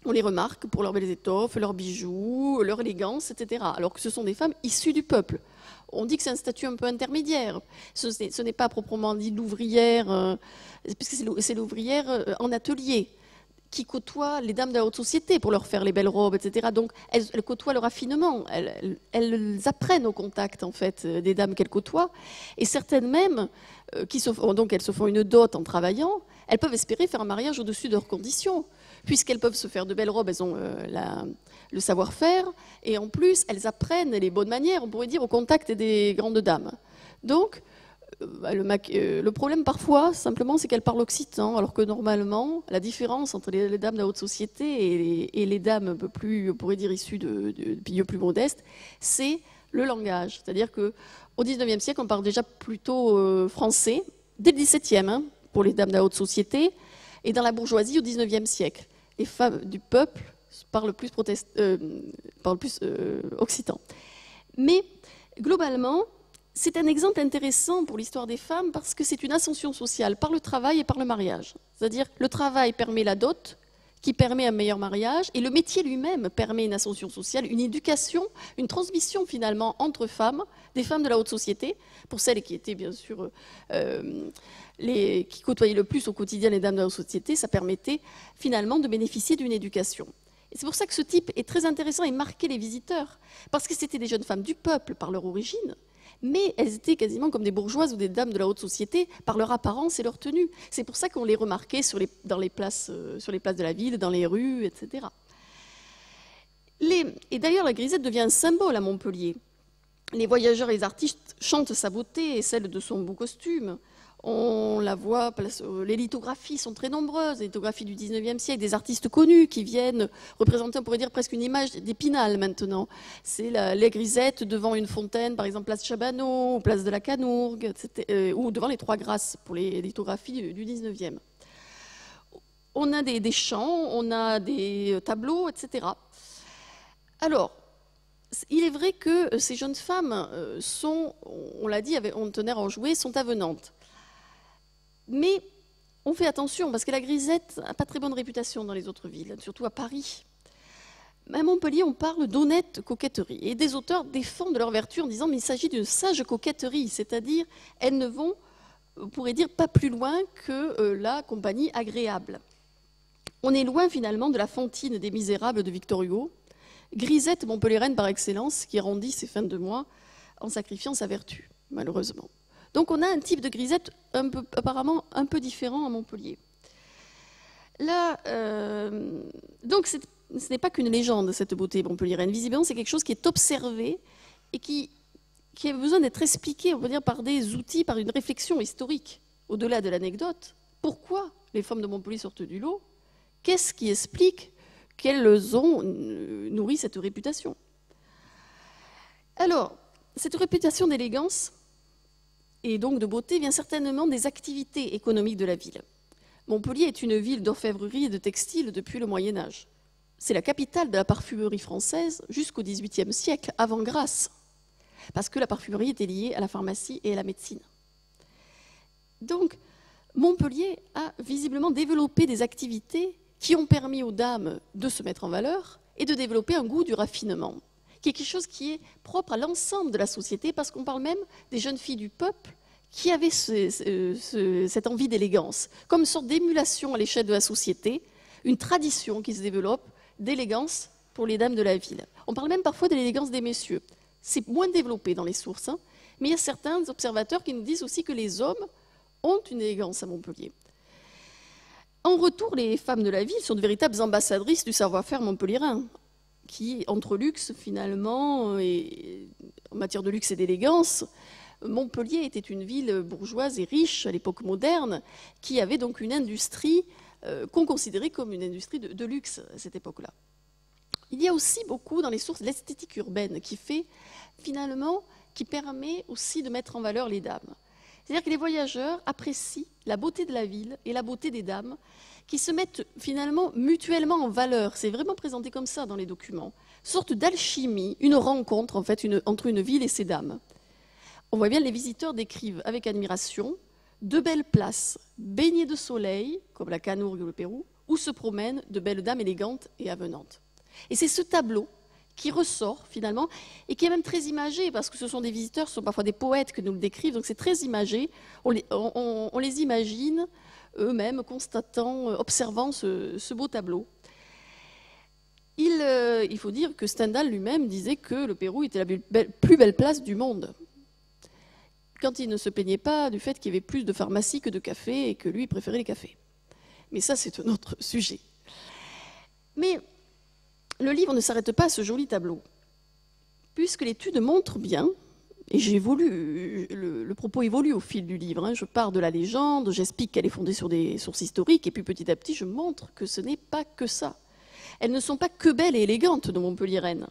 On les remarque pour leurs belles étoffes, leurs bijoux, leur élégance, etc. Alors que ce sont des femmes issues du peuple. On dit que c'est un statut un peu intermédiaire. Ce n'est pas proprement dit l'ouvrière, puisque c'est l'ouvrière en atelier qui côtoie les dames de la haute société pour leur faire les belles robes, etc. Donc elles côtoient le raffinement, elles apprennent au contact en fait des dames qu'elles côtoient, et certaines même, donc elles se font une dot en travaillant, elles peuvent espérer faire un mariage au-dessus de leurs conditions, puisqu'elles peuvent se faire de belles robes, elles ont le savoir-faire, et en plus elles apprennent les bonnes manières, on pourrait dire, au contact des grandes dames. Donc le problème parfois, simplement, c'est qu'elles parlent occitan, alors que normalement, la différence entre les dames de la haute société et les dames un peu plus, on pourrait dire, issues de milieux plus modestes, c'est le langage. C'est-à-dire qu'au XIXe siècle, on parle déjà plutôt français, dès le XVIIe, pour les dames de la haute société, et dans la bourgeoisie au XIXe siècle. Les femmes du peuple parlent plus occitan. Mais globalement, c'est un exemple intéressant pour l'histoire des femmes parce que c'est une ascension sociale par le travail et par le mariage. C'est-à-dire le travail permet la dot, qui permet un meilleur mariage, et le métier lui-même permet une ascension sociale, une éducation, une transmission finalement entre femmes, des femmes de la haute société, pour celles qui étaient bien sûr qui côtoyaient le plus au quotidien les dames de la haute société, ça permettait finalement de bénéficier d'une éducation. Et c'est pour ça que ce type est très intéressant et marquait les visiteurs, parce que c'était des jeunes femmes du peuple par leur origine, mais elles étaient quasiment comme des bourgeoises ou des dames de la haute société par leur apparence et leur tenue. C'est pour ça qu'on les remarquait sur les places de la ville, dans les rues, etc. Et d'ailleurs, la grisette devient un symbole à Montpellier. Les voyageurs et les artistes chantent sa beauté et celle de son beau costume. On la voit, les lithographies sont très nombreuses, les lithographies du 19e siècle, des artistes connus qui viennent représenter, on pourrait dire, presque une image d'Épinal maintenant. C'est les grisettes devant une fontaine, par exemple place Chabanot, ou place de la Canourgue, ou devant les Trois Grâces pour les lithographies du 19e. On a des chants, on a des tableaux, etc. Alors, il est vrai que ces jeunes femmes sont, on l'a dit, ont un tonnerre enjoué, sont avenantes. Mais on fait attention, parce que la grisette n'a pas très bonne réputation dans les autres villes, surtout à Paris. À Montpellier, on parle d'honnête coquetterie. Et des auteurs défendent leur vertu en disant qu'il s'agit d'une sage coquetterie, c'est-à-dire elles ne vont, on pourrait dire, pas plus loin que la compagnie agréable. On est loin finalement de la Fantine des Misérables de Victor Hugo, grisette montpelliéraine par excellence, qui arrondit ses fins de mois en sacrifiant sa vertu, malheureusement. Donc on a un type de grisette apparemment un peu différent à Montpellier. Là, donc ce n'est pas qu'une légende, cette beauté montpelliéraine. Visiblement, c'est quelque chose qui est observé et qui a besoin d'être expliqué, on peut dire, par des outils, par une réflexion historique, au-delà de l'anecdote. Pourquoi les femmes de Montpellier sortent du lot? Qu'est-ce qui explique qu'elles ont nourri cette réputation? Alors, cette réputation d'élégance et donc de beauté vient certainement des activités économiques de la ville. Montpellier est une ville d'orfèvrerie et de textile depuis le Moyen-Âge. C'est la capitale de la parfumerie française jusqu'au XVIIIe siècle, avant Grasse, parce que la parfumerie était liée à la pharmacie et à la médecine. Donc, Montpellier a visiblement développé des activités qui ont permis aux dames de se mettre en valeur et de développer un goût du raffinement, qui est quelque chose qui est propre à l'ensemble de la société, parce qu'on parle même des jeunes filles du peuple qui avaient cette envie d'élégance, comme une sorte d'émulation à l'échelle de la société, une tradition qui se développe d'élégance pour les dames de la ville. On parle même parfois de l'élégance des messieurs. C'est moins développé dans les sources, hein, mais il y a certains observateurs qui nous disent aussi que les hommes ont une élégance à Montpellier. En retour, les femmes de la ville sont de véritables ambassadrices du savoir-faire montpelliérain, qui, entre luxe finalement, et en matière de luxe et d'élégance, Montpellier était une ville bourgeoise et riche à l'époque moderne, qui avait donc une industrie qu'on considérait comme une industrie de luxe à cette époque-là. Il y a aussi beaucoup dans les sources l'esthétique urbaine qui fait finalement, qui permet aussi de mettre en valeur les dames. C'est-à-dire que les voyageurs apprécient la beauté de la ville et la beauté des dames qui se mettent finalement mutuellement en valeur. C'est vraiment présenté comme ça dans les documents. Une sorte d'alchimie, une rencontre en fait entre une ville et ses dames. On voit bien les visiteurs décrivent avec admiration de belles places baignées de soleil, comme la Canourgue ou le Pérou, où se promènent de belles dames élégantes et avenantes. Et c'est ce tableau qui ressort finalement, et qui est même très imagé, parce que ce sont des visiteurs, ce sont parfois des poètes que nous le décrivent, donc c'est très imagé, on les imagine eux-mêmes constatant, observant ce beau tableau. Il faut dire que Stendhal lui-même disait que le Pérou était la plus belle place du monde, quand il ne se plaignait pas du fait qu'il y avait plus de pharmacies que de cafés, et que lui préférait les cafés. Mais ça, c'est un autre sujet. Mais le livre ne s'arrête pas à ce joli tableau, puisque l'étude montre bien, et le propos évolue au fil du livre, hein, je pars de la légende, j'explique qu'elle est fondée sur des sources historiques, et puis petit à petit, je montre que ce n'est pas que ça. Elles ne sont pas que belles et élégantes de Montpelliéraine.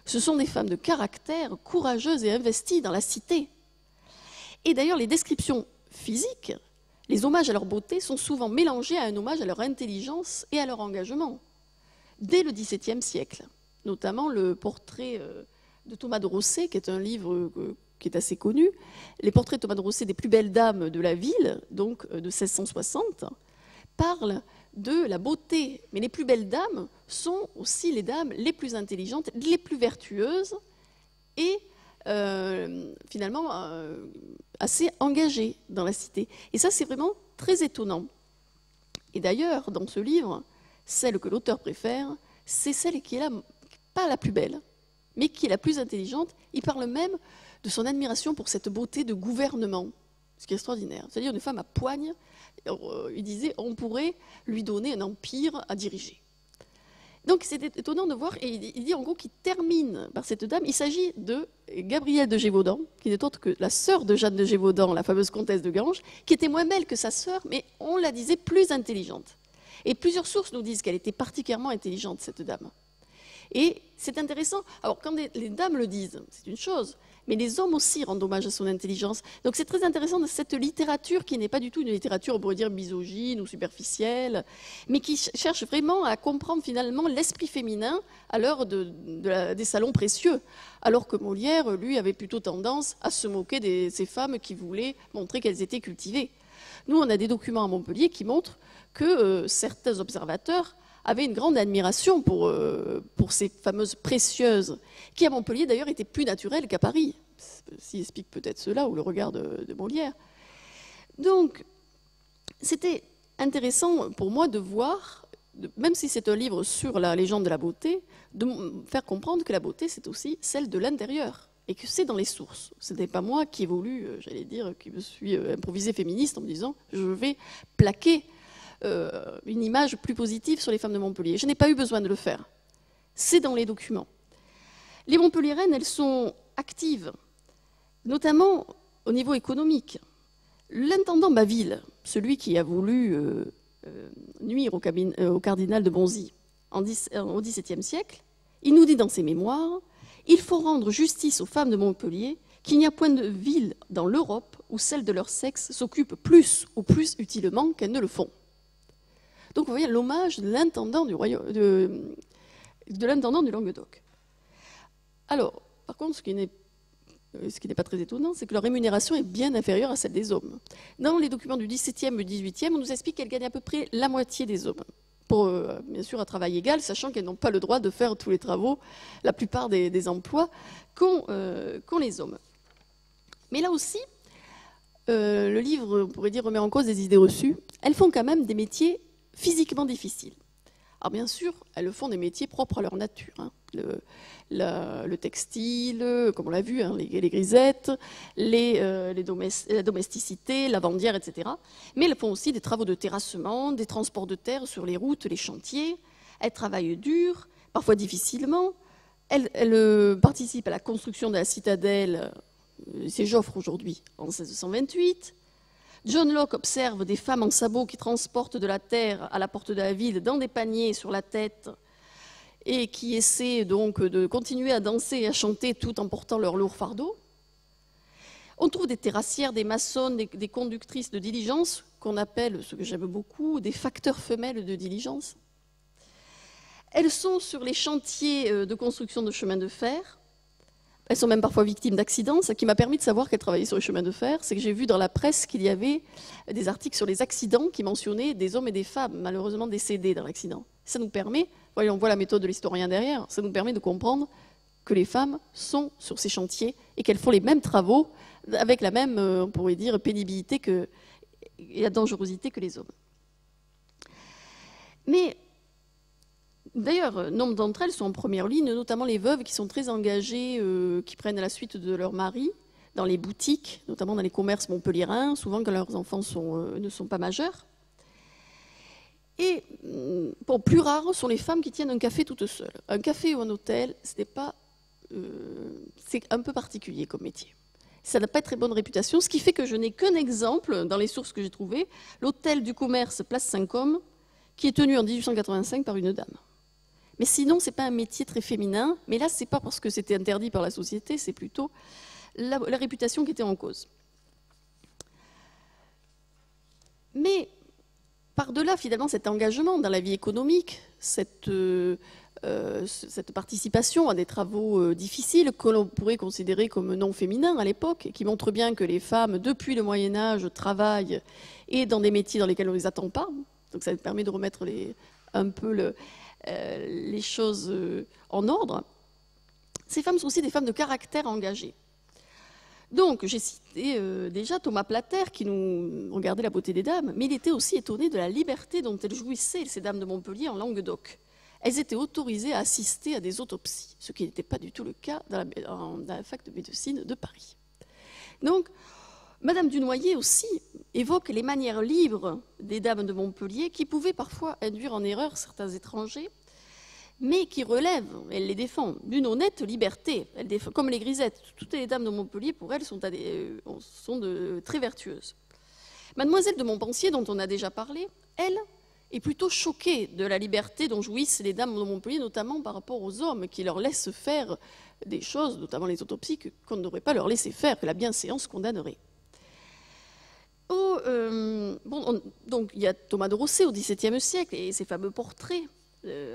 Ce sont des femmes de caractère, courageuses et investies dans la cité. Et d'ailleurs, les descriptions physiques, les hommages à leur beauté, sont souvent mélangés à un hommage à leur intelligence et à leur engagement. Dès le XVIIe siècle, notamment le portrait de Thomas de Rosset, qui est un livre qui est assez connu, les portraits de Thomas de Rosset des plus belles dames de la ville, donc de 1660, parlent de la beauté. Mais les plus belles dames sont aussi les dames les plus intelligentes, les plus vertueuses et finalement assez engagées dans la cité. Et ça, c'est vraiment très étonnant. Et d'ailleurs, dans ce livre, celle que l'auteur préfère, c'est celle qui est pas la plus belle, mais qui est la plus intelligente. Il parle même de son admiration pour cette beauté de gouvernement, ce qui est extraordinaire. C'est-à-dire une femme à poigne, il disait on pourrait lui donner un empire à diriger. Donc c'est étonnant de voir, et il dit en gros qu'il termine par cette dame. Il s'agit de Gabrielle de Gévaudan, qui n'est autre que la sœur de Jeanne de Gévaudan, la fameuse comtesse de Ganges, qui était moins belle que sa sœur, mais on la disait plus intelligente. Et plusieurs sources nous disent qu'elle était particulièrement intelligente, cette dame. Et c'est intéressant, alors quand les dames le disent, c'est une chose, mais les hommes aussi rendent hommage à son intelligence. Donc c'est très intéressant de cette littérature qui n'est pas du tout une littérature, on pourrait dire, misogyne ou superficielle, mais qui cherche vraiment à comprendre finalement l'esprit féminin à l'heure des salons précieux, alors que Molière, lui, avait plutôt tendance à se moquer de ces femmes qui voulaient montrer qu'elles étaient cultivées. Nous, on a des documents à Montpellier qui montrent que certains observateurs avaient une grande admiration pour ces fameuses précieuses, qui à Montpellier d'ailleurs étaient plus naturelles qu'à Paris. S'il explique peut-être cela, ou le regard de Molière. Donc, c'était intéressant pour moi de voir, même si c'est un livre sur la légende de la beauté, de faire comprendre que la beauté, c'est aussi celle de l'intérieur, et que c'est dans les sources. Ce n'est pas moi qui ai voulu, j'allais dire, qui me suis improvisée féministe en me disant « je vais plaquer une image plus positive sur les femmes de Montpellier ». Je n'ai pas eu besoin de le faire. C'est dans les documents. Les Montpelliéraines, elles sont actives, notamment au niveau économique. L'intendant Baville, celui qui a voulu nuire au cardinal de Bonzy au XVIIe siècle, il nous dit dans ses mémoires « Il faut rendre justice aux femmes de Montpellier qu'il n'y a point de ville dans l'Europe où celles de leur sexe s'occupent plus ou plus utilement qu'elles ne le font. » Donc vous voyez l'hommage de l'intendant du Languedoc. Alors, par contre, ce qui n'est pas très étonnant, c'est que leur rémunération est bien inférieure à celle des hommes. Dans les documents du XVIIe et du XVIIIe, on nous explique qu'elles gagnent à peu près la moitié des hommes, pour bien sûr un travail égal, sachant qu'elles n'ont pas le droit de faire tous les travaux, la plupart des emplois qu'ont les hommes. Mais là aussi, le livre, on pourrait dire, remet en cause des idées reçues. Elles font quand même des métiers physiquement difficiles. Alors bien sûr, elles font des métiers propres à leur nature, hein. Le textile, comme on l'a vu, hein, les grisettes, la domesticité, la vendière, etc. Mais elles font aussi des travaux de terrassement, des transports de terre sur les routes, les chantiers. Elles travaillent dur, parfois difficilement. Elles participent à la construction de la citadelle, c'est Joffre aujourd'hui, en 1628. John Locke observe des femmes en sabots qui transportent de la terre à la porte de la ville dans des paniers sur la tête et qui essaient donc de continuer à danser et à chanter tout en portant leur lourd fardeau. On trouve des terrassières, des maçonnes, des conductrices de diligence, qu'on appelle, ce que j'aime beaucoup, des facteurs femelles de diligence. Elles sont sur les chantiers de construction de chemins de fer. Elles sont même parfois victimes d'accidents. Ce qui m'a permis de savoir qu'elles travaillaient sur les chemins de fer, c'est que j'ai vu dans la presse qu'il y avait des articles sur les accidents qui mentionnaient des hommes et des femmes malheureusement décédés dans l'accident. Ça nous permet, voyons, on voit la méthode de l'historien derrière, ça nous permet de comprendre que les femmes sont sur ces chantiers et qu'elles font les mêmes travaux avec la même, on pourrait dire, pénibilité et la dangerosité que les hommes. Mais d'ailleurs, nombre d'entre elles sont en première ligne, notamment les veuves qui sont très engagées, qui prennent la suite de leur mari dans les boutiques, notamment dans les commerces montpelliérains, souvent quand leurs enfants ne sont pas majeurs. Et plus rares sont les femmes qui tiennent un café toutes seules. Un café ou un hôtel, c'est un peu particulier comme métier. Ça n'a pas très bonne réputation, ce qui fait que je n'ai qu'un exemple dans les sources que j'ai trouvées, l'hôtel du commerce Place Saint-Côme, qui est tenu en 1885 par une dame. Mais sinon, ce n'est pas un métier très féminin. Mais là, ce n'est pas parce que c'était interdit par la société, c'est plutôt la réputation qui était en cause. Mais par-delà, finalement, cet engagement dans la vie économique, cette participation à des travaux difficiles que l'on pourrait considérer comme non féminins à l'époque, qui montrent bien que les femmes, depuis le Moyen-Âge, travaillent et dans des métiers dans lesquels on ne les attend pas. Donc ça permet de remettre un peu les choses en ordre. Ces femmes sont aussi des femmes de caractère engagé. Donc, j'ai cité déjà Thomas Plater, qui nous regardait la beauté des dames, mais il était aussi étonné de la liberté dont elles jouissaient, ces dames de Montpellier, en Languedoc. Elles étaient autorisées à assister à des autopsies, ce qui n'était pas du tout le cas dans la fac de médecine de Paris. Donc, Madame Dunoyer aussi évoque les manières libres des dames de Montpellier qui pouvaient parfois induire en erreur certains étrangers mais qui relève, elle les défend, d'une honnête liberté. Elle défend, comme les grisettes, toutes les dames de Montpellier, pour elles, sont très vertueuses. Mademoiselle de Montpensier, dont on a déjà parlé, elle est plutôt choquée de la liberté dont jouissent les dames de Montpellier, notamment par rapport aux hommes qui leur laissent faire des choses, notamment les autopsies, qu'on ne devrait pas leur laisser faire, que la bienséance condamnerait. Donc il y a Thomas de Rosset au XVIIe siècle et ses fameux portraits,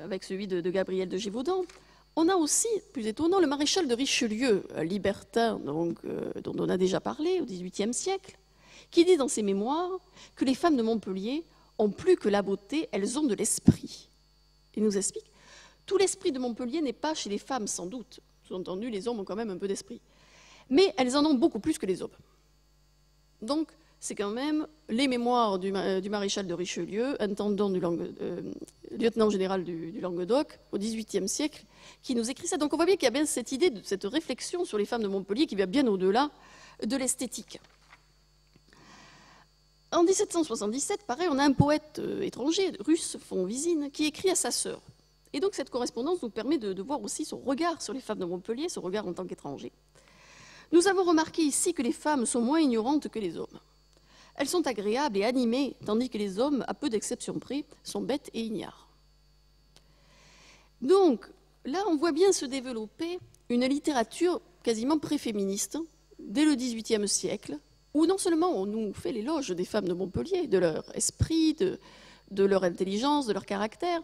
avec celui de Gabriel de Gévaudan. On a aussi, plus étonnant, le maréchal de Richelieu, libertin, dont on a déjà parlé au XVIIIe siècle, qui dit dans ses mémoires que les femmes de Montpellier ont plus que la beauté, elles ont de l'esprit. Il nous explique, tout l'esprit de Montpellier n'est pas chez les femmes, sans doute. Sous-entendu, les hommes ont quand même un peu d'esprit. Mais elles en ont beaucoup plus que les hommes. Donc, c'est quand même les mémoires du maréchal de Richelieu, intendant lieutenant général du Languedoc, au XVIIIe siècle, qui nous écrit ça. Donc on voit bien qu'il y a bien cette idée, cette réflexion sur les femmes de Montpellier qui va bien au-delà de l'esthétique. En 1777, pareil, on a un poète étranger, russe, von Wiesin, qui écrit à sa sœur. Et donc cette correspondance nous permet de voir aussi son regard sur les femmes de Montpellier, son regard en tant qu'étranger. Nous avons remarqué ici que les femmes sont moins ignorantes que les hommes. Elles sont agréables et animées, tandis que les hommes, à peu d'exceptions près, sont bêtes et ignares. Donc, là, on voit bien se développer une littérature quasiment pré-féministe, dès le XVIIIe siècle, où non seulement on nous fait l'éloge des femmes de Montpellier, de leur esprit, de leur intelligence, de leur caractère,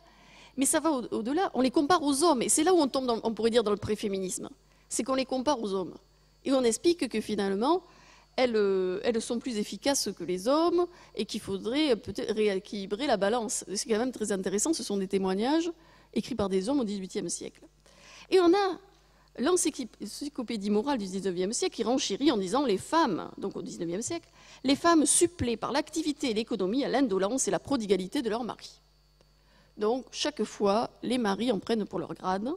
mais ça va au-delà, on les compare aux hommes, et c'est là où on tombe, on pourrait dire, dans le pré-féminisme, c'est qu'on les compare aux hommes. Et on explique que finalement, elles sont plus efficaces que les hommes et qu'il faudrait peut-être rééquilibrer la balance. C'est quand même très intéressant, ce sont des témoignages écrits par des hommes au XVIIIe siècle. Et on a l'encyclopédie morale du XIXe siècle qui renchérit en disant les femmes, donc au XIXe siècle, les femmes suppléent par l'activité et l'économie à l'indolence et la prodigalité de leurs maris. Donc chaque fois, les maris en prennent pour leur grade.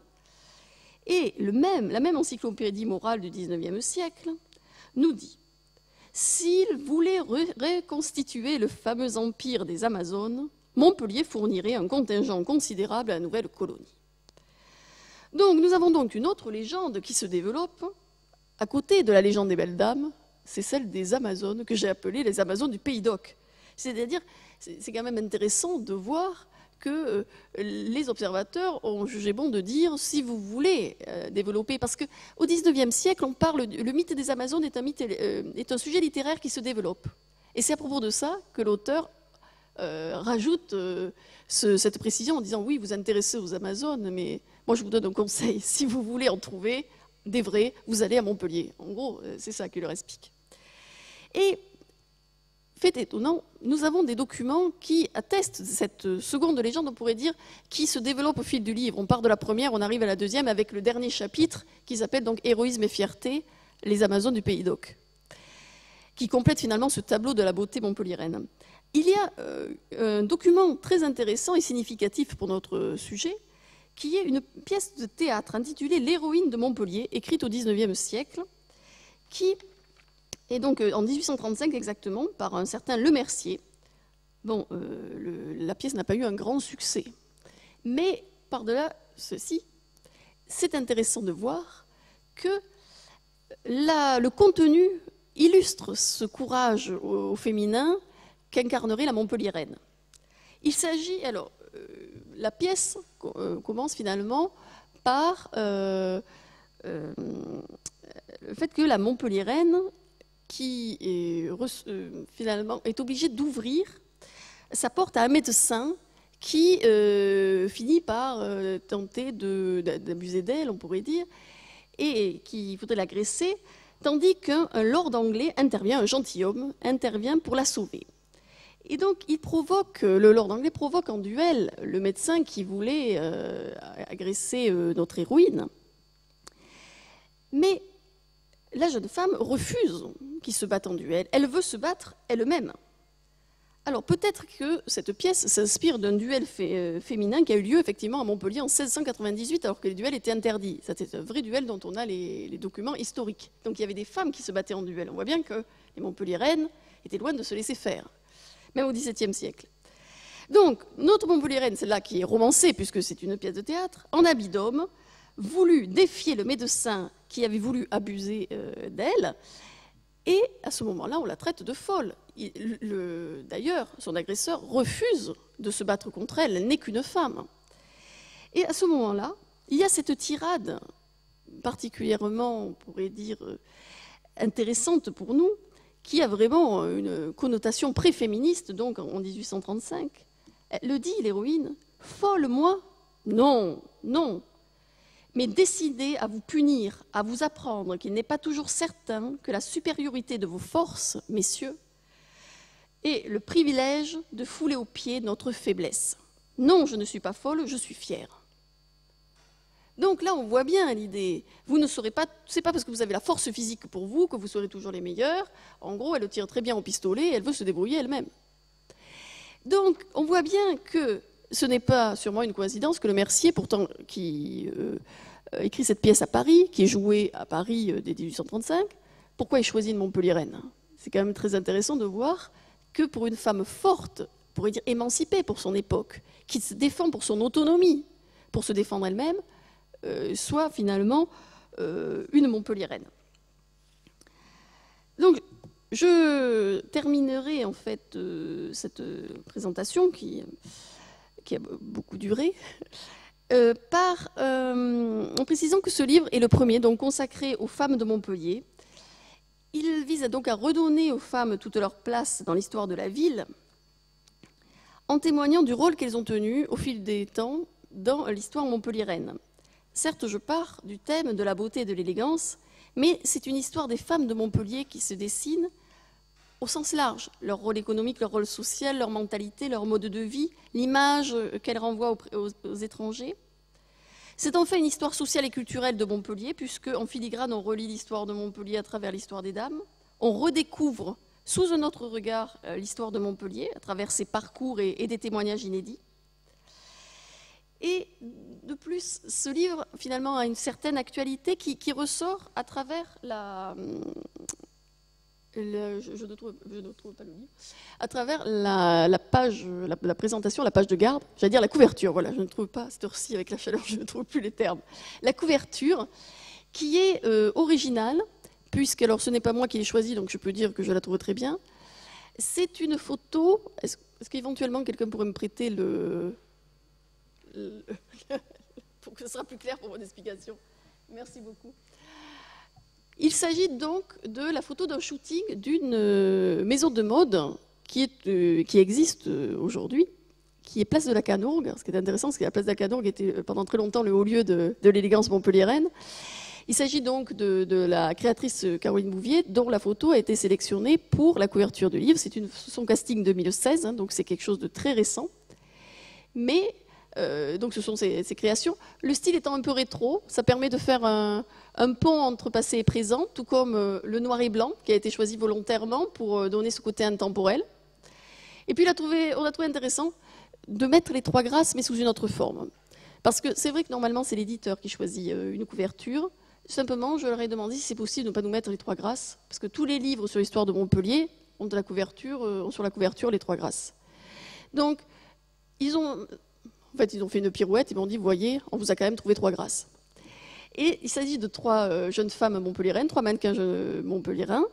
Et la même encyclopédie morale du XIXe siècle nous dit: s'il voulait reconstituer le fameux empire des Amazones, Montpellier fournirait un contingent considérable à la nouvelle colonie. Donc nous avons donc une autre légende qui se développe, à côté de la légende des belles dames, c'est celle des Amazones, que j'ai appelée les Amazones du Pays d'Oc. C'est-à-dire, c'est quand même intéressant de voir que les observateurs ont jugé bon de dire, si vous voulez développer, parce qu'au XIXe siècle, on parle, le mythe des Amazones est un sujet littéraire qui se développe. Et c'est à propos de ça que l'auteur rajoute cette précision en disant, oui, vous intéressez aux Amazones, mais moi je vous donne un conseil, si vous voulez en trouver des vrais, vous allez à Montpellier. En gros, c'est ça qu'il leur explique. Et fait étonnant, nous avons des documents qui attestent cette seconde légende, on pourrait dire, qui se développe au fil du livre. On part de la première, on arrive à la deuxième avec le dernier chapitre qui s'appelle donc Héroïsme et fierté, les Amazones du Pays d'Oc, qui complète finalement ce tableau de la beauté montpelliéraine. Il y a un document très intéressant et significatif pour notre sujet, qui est une pièce de théâtre intitulée L'héroïne de Montpellier, écrite au XIXe siècle, qui et donc en 1835 exactement, par un certain Lemercier. Bon, la pièce n'a pas eu un grand succès. Mais par-delà ceci, c'est intéressant de voir que le contenu illustre ce courage au féminin qu'incarnerait la Montpelliéraine. Il s'agit, alors, la pièce commence finalement par le fait que la Montpelliéraine qui finalement est obligé d'ouvrir sa porte à un médecin qui finit par tenter d'abuser d'elle, on pourrait dire, et qui voudrait l'agresser, tandis qu'un lord anglais intervient, un gentilhomme, intervient pour la sauver. Et donc le lord anglais provoque en duel le médecin qui voulait agresser notre héroïne. Mais la jeune femme refuse qu'il se batte en duel. Elle veut se battre elle-même. Alors peut-être que cette pièce s'inspire d'un duel féminin qui a eu lieu effectivement à Montpellier en 1698, alors que les duels étaient interdits. C'était un vrai duel dont on a les documents historiques. Donc il y avait des femmes qui se battaient en duel. On voit bien que les Montpelliéraines étaient loin de se laisser faire, même au XVIIe siècle. Donc, notre Montpelliéraine, celle-là qui est romancée, puisque c'est une pièce de théâtre, en habit d'homme, voulut défier le médecin qui avait voulu abuser d'elle, et à ce moment-là, on la traite de folle. D'ailleurs, son agresseur refuse de se battre contre elle, elle n'est qu'une femme. Et à ce moment-là, il y a cette tirade particulièrement, on pourrait dire, intéressante pour nous, qui a vraiment une connotation pré-féministe, donc en 1835. Elle le dit, l'héroïne, « Folle, moi? Non, non. Mais décidée à vous punir, à vous apprendre qu'il n'est pas toujours certain que la supériorité de vos forces, messieurs, ait le privilège de fouler aux pieds notre faiblesse. Non, je ne suis pas folle, je suis fière. » Donc là, on voit bien l'idée. Vous ne serez pas, c'est pas parce que vous avez la force physique pour vous que vous serez toujours les meilleurs. En gros, elle le tire très bien au pistolet et elle veut se débrouiller elle-même. Donc, on voit bien que ce n'est pas sûrement une coïncidence que le Mercier, pourtant, qui écrit cette pièce à Paris, qui est jouée à Paris dès 1835, pourquoi il choisit une Montpelliéraine? C'est quand même très intéressant de voir que pour une femme forte, on pourrait dire émancipée pour son époque, qui se défend pour son autonomie, pour se défendre elle-même, soit finalement une Montpelliéraine. Donc, je terminerai en fait cette présentation qui a beaucoup duré en précisant que ce livre est le premier donc consacré aux femmes de Montpellier. Il vise donc à redonner aux femmes toute leur place dans l'histoire de la ville, en témoignant du rôle qu'elles ont tenu au fil des temps dans l'histoire montpelliéraine. Certes, je pars du thème de la beauté et de l'élégance, mais c'est une histoire des femmes de Montpellier qui se dessine au sens large. Leur rôle économique, leur rôle social, leur mentalité, leur mode de vie, l'image qu'elles renvoient aux étrangers. C'est en fait une histoire sociale et culturelle de Montpellier, puisque en filigrane, on relie l'histoire de Montpellier à travers l'histoire des dames. On redécouvre sous un autre regard l'histoire de Montpellier, à travers ses parcours et des témoignages inédits. Et de plus, ce livre, finalement, a une certaine actualité qui ressort à travers je ne trouve pas le livre, à travers la page, la présentation, la page de garde, j'allais dire la couverture, voilà, je ne trouve pas, cette heure-ci, avec la chaleur, je ne trouve plus les termes. La couverture, qui est originale, puisque, alors ce n'est pas moi qui l'ai choisie, donc je peux dire que je la trouve très bien. C'est une photo, est-ce qu'éventuellement quelqu'un pourrait me prêter pour que ce sera plus clair pour mon explication. Merci beaucoup. Il s'agit donc de la photo d'un shooting d'une maison de mode qui existe aujourd'hui, qui est Place de la Canourgue. Ce qui est intéressant, c'est que la Place de la Canourgue était pendant très longtemps le haut lieu de l'élégance montpelliéraine. Il s'agit donc de la créatrice Caroline Bouvier, dont la photo a été sélectionnée pour la couverture du livre. C'est son casting 2016, hein, donc c'est quelque chose de très récent. Mais donc ce sont ses créations. Le style étant un peu rétro, ça permet de faire un pont entre passé et présent, tout comme le noir et blanc, qui a été choisi volontairement pour donner ce côté intemporel. Et puis on a trouvé intéressant de mettre les trois grâces, mais sous une autre forme. Parce que c'est vrai que normalement, c'est l'éditeur qui choisit une couverture. Simplement, je leur ai demandé si c'est possible de ne pas nous mettre les trois grâces, parce que tous les livres sur l'histoire de Montpellier ont sur la couverture les trois grâces. Donc, ils ont fait une pirouette, ils m'ont dit, vous voyez, on vous a quand même trouvé trois grâces. Et il s'agit de trois jeunes femmes montpelliéraines, trois mannequins montpelliérains,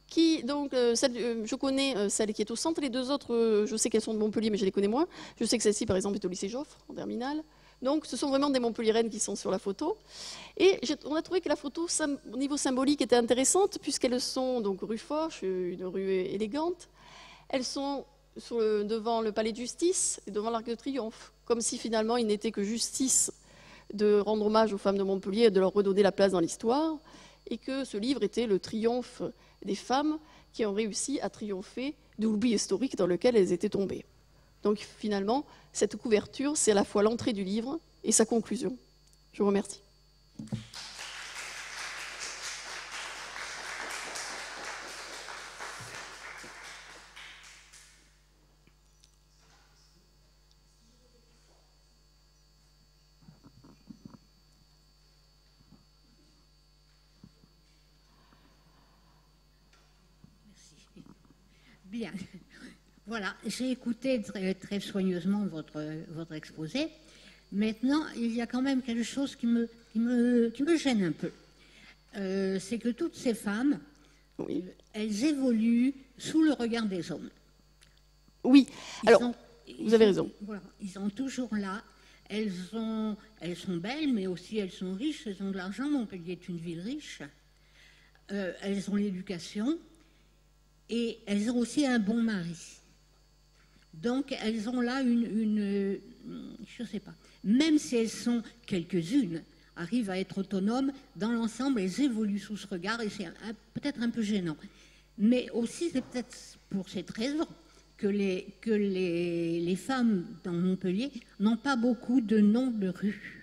qui, donc, je connais celle qui est au centre, les deux autres, je sais qu'elles sont de Montpellier, mais je les connais moins. Je sais que celle-ci, par exemple, est au lycée Joffre, en terminale. Donc, ce sont vraiment des Montpelliéraines qui sont sur la photo. Et on a trouvé que la photo, au niveau symbolique, était intéressante, puisqu'elles sont donc rue Foch, une rue élégante. Elles sont devant le palais de justice et devant l'Arc de Triomphe, comme si finalement il n'était que justice de rendre hommage aux femmes de Montpellier et de leur redonner la place dans l'histoire, et que ce livre était le triomphe des femmes qui ont réussi à triompher de l'oubli historique dans lequel elles étaient tombées. Donc finalement, cette couverture, c'est à la fois l'entrée du livre et sa conclusion. Je vous remercie. Bien. Voilà, j'ai écouté très soigneusement votre exposé. Maintenant, il y a quand même quelque chose qui me gêne un peu. C'est que toutes ces femmes, Oui. Elles évoluent sous le regard des hommes. Oui, alors, vous avez raison. Voilà, ils sont toujours là. Elles sont belles, mais aussi elles sont riches, elles ont de l'argent. Montpellier est une ville riche. Elles ont l'éducation et elles ont aussi un bon mari. Donc elles ont là je ne sais pas, même si elles sont quelques-unes, arrivent à être autonomes, dans l'ensemble elles évoluent sous ce regard et c'est peut-être un peu gênant. Mais aussi c'est peut-être pour cette raison que les femmes dans Montpellier n'ont pas beaucoup de noms de rue.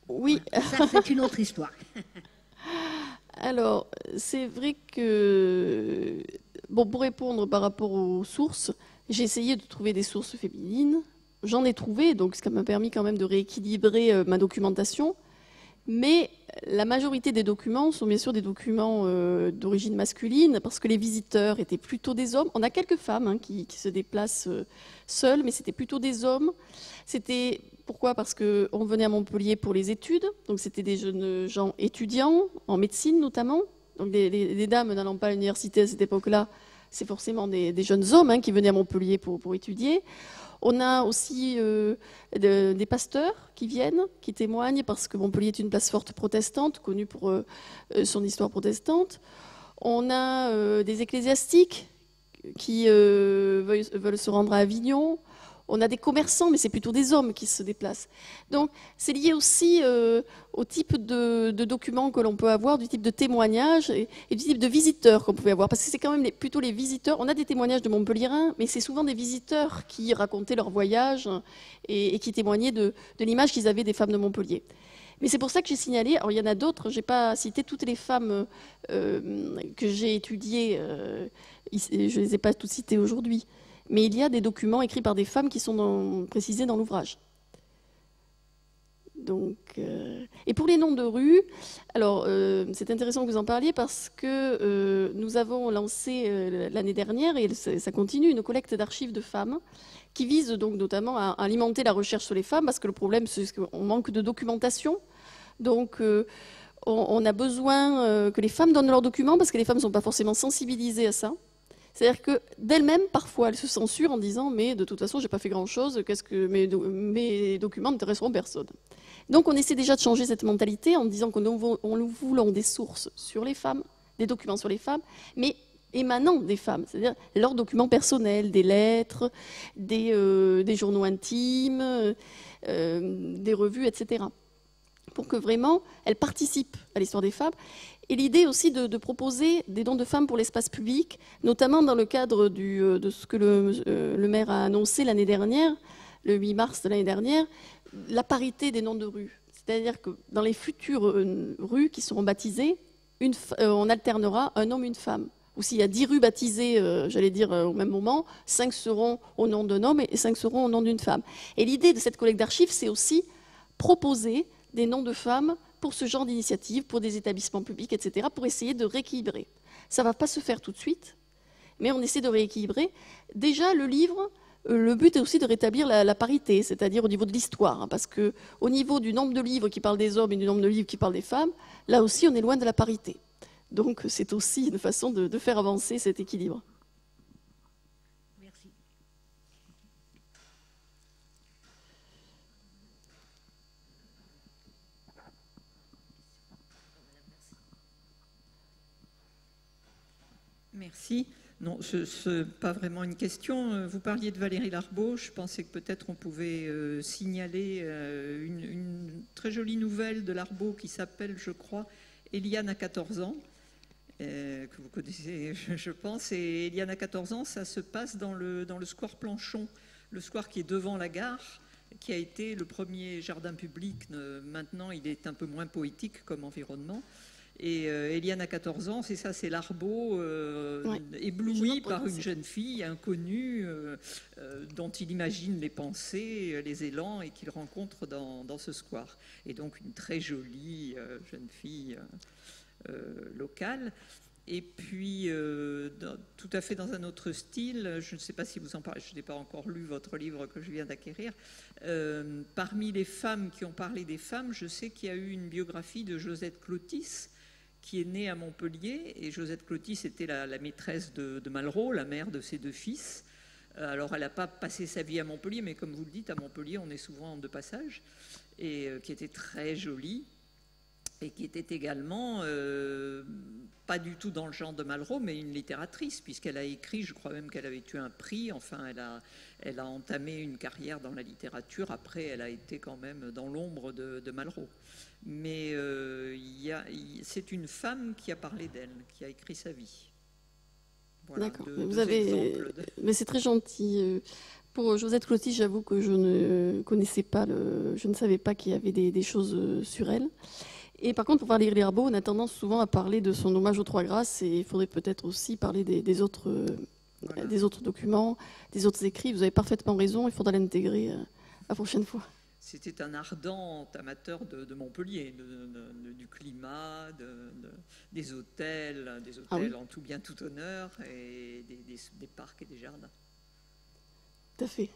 Oui. Voilà. Ça, c'est une autre histoire. Alors, c'est vrai que, bon, pour répondre par rapport aux sources, j'ai essayé de trouver des sources féminines. J'en ai trouvé, donc ça m'a permis quand même de rééquilibrer ma documentation. Mais la majorité des documents sont bien sûr des documents d'origine masculine, parce que les visiteurs étaient plutôt des hommes. On a quelques femmes qui se déplacent seules, mais c'était plutôt des hommes. C'était pourquoi? Parce qu'on venait à Montpellier pour les études, donc c'était des jeunes gens étudiants, en médecine notamment. Donc les dames n'allant pas à l'université à cette époque-là, c'est forcément des jeunes hommes qui venaient à Montpellier pour étudier. On a aussi des pasteurs qui viennent, qui témoignent, parce que Montpellier est une place forte protestante, connue pour son histoire protestante. On a des ecclésiastiques qui veulent se rendre à Avignon. On a des commerçants, mais c'est plutôt des hommes qui se déplacent. Donc, c'est lié aussi au type de documents que l'on peut avoir, du type de témoignages et du type de visiteurs qu'on pouvait avoir. Parce que c'est quand même plutôt les visiteurs. On a des témoignages de Montpelliérains, mais c'est souvent des visiteurs qui racontaient leur voyage et qui témoignaient de l'image qu'ils avaient des femmes de Montpellier. Mais c'est pour ça que j'ai signalé, alors il y en a d'autres, je n'ai pas cité toutes les femmes que j'ai étudiées, je ne les ai pas toutes citées aujourd'hui. Mais il y a des documents écrits par des femmes qui sont précisés dans l'ouvrage. Donc, et pour les noms de rues, alors c'est intéressant que vous en parliez parce que nous avons lancé l'année dernière, et ça continue, une collecte d'archives de femmes qui vise donc notamment à alimenter la recherche sur les femmes, parce que le problème c'est qu'on manque de documentation. Donc on a besoin que les femmes donnent leurs documents, parce que les femmes ne sont pas forcément sensibilisées à ça. C'est-à-dire que d'elles-mêmes, parfois, elles se censurent en disant « mais de toute façon, je n'ai pas fait grand-chose, mes documents n'intéresseront personne ». Donc on essaie déjà de changer cette mentalité en disant que nous voulons des sources sur les femmes, des documents sur les femmes, mais émanant des femmes, c'est-à-dire leurs documents personnels, des lettres, des journaux intimes, des revues, etc. Pour que vraiment elles participent à l'histoire des femmes. Et l'idée aussi de proposer des dons de femmes pour l'espace public, notamment dans le cadre de ce que le maire a annoncé l'année dernière, le 8 mars de l'année dernière, la parité des noms de rues. C'est-à-dire que dans les futures rues qui seront baptisées, on alternera un homme et une femme. Ou s'il y a 10 rues baptisées, j'allais dire, au même moment, 5 seront au nom d'un homme et 5 seront au nom d'une femme. Et l'idée de cette collecte d'archives, c'est aussi proposer des noms de femmes pour ce genre d'initiative, pour des établissements publics, etc., pour essayer de rééquilibrer. Ça ne va pas se faire tout de suite, mais on essaie de rééquilibrer. Déjà, le livre, le but est aussi de rétablir la parité, c'est-à-dire au niveau de l'histoire, parce qu'au niveau du nombre de livres qui parlent des hommes et du nombre de livres qui parlent des femmes, là aussi, on est loin de la parité. Donc, c'est aussi une façon de faire avancer cet équilibre. Merci. Merci. Non, ce n'est pas vraiment une question. Vous parliez de Valérie Larbaud. Je pensais que peut-être on pouvait signaler une très jolie nouvelle de Larbaud qui s'appelle, je crois, Eliane à 14 ans, que vous connaissez, je pense. Et Eliane à 14 ans, ça se passe dans le square Planchon, le square qui est devant la gare, qui a été le premier jardin public. Maintenant, il est un peu moins poétique comme environnement. Et Eliane a 14 ans, c'est ça, c'est Larbaud, ébloui par une jeune fille inconnue dont il imagine les pensées, les élans et qu'il rencontre dans ce square. Et donc une très jolie jeune fille locale. Et puis, tout à fait dans un autre style, je ne sais pas si vous en parlez, je n'ai pas encore lu votre livre que je viens d'acquérir. Parmi les femmes qui ont parlé des femmes, je sais qu'il y a eu une biographie de Josette Clotis, qui est née à Montpellier. Et Josette Clotis était la maîtresse de Malraux, la mère de ses 2 fils. Alors, elle n'a pas passé sa vie à Montpellier, mais comme vous le dites, à Montpellier, on est souvent de passage, et qui était très jolie. Et qui était également pas du tout dans le genre de Malraux, mais une littératrice, puisqu'elle a écrit, je crois même qu'elle avait eu un prix, enfin elle a entamé une carrière dans la littérature, après elle a été quand même dans l'ombre de Malraux. Mais c'est une femme qui a parlé d'elle, qui a écrit sa vie. Voilà, d'accord, mais c'est très gentil. Pour Josette Clotis, j'avoue que je ne connaissais pas, je ne savais pas qu'il y avait des choses sur elle. Et par contre, pour Valérie Larbaud, on a tendance souvent à parler de son hommage aux 3 grâces, et il faudrait peut-être aussi parler des autres documents, des autres écrits. Vous avez parfaitement raison, il faudra l'intégrer la prochaine fois. C'était un ardent amateur de Montpellier, du climat, des hôtels Ah oui. en tout bien tout honneur, et des parcs et des jardins. Tout à fait.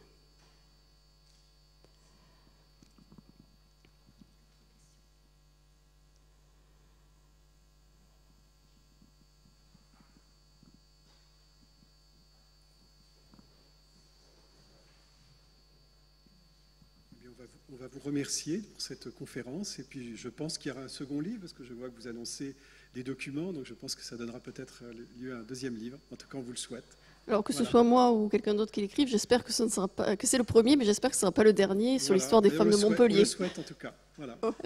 On va vous remercier pour cette conférence, et puis je pense qu'il y aura un second livre, parce que je vois que vous annoncez des documents, donc je pense que ça donnera peut-être lieu à un 2e livre. En tout cas, on vous le souhaite. Alors que ce soit moi ou quelqu'un d'autre qui l'écrive, j'espère que ce ne sera pas, que c'est le premier, mais j'espère que ce ne sera pas le dernier sur l'histoire des femmes de Montpellier. On le souhaite en tout cas. Voilà. Voilà.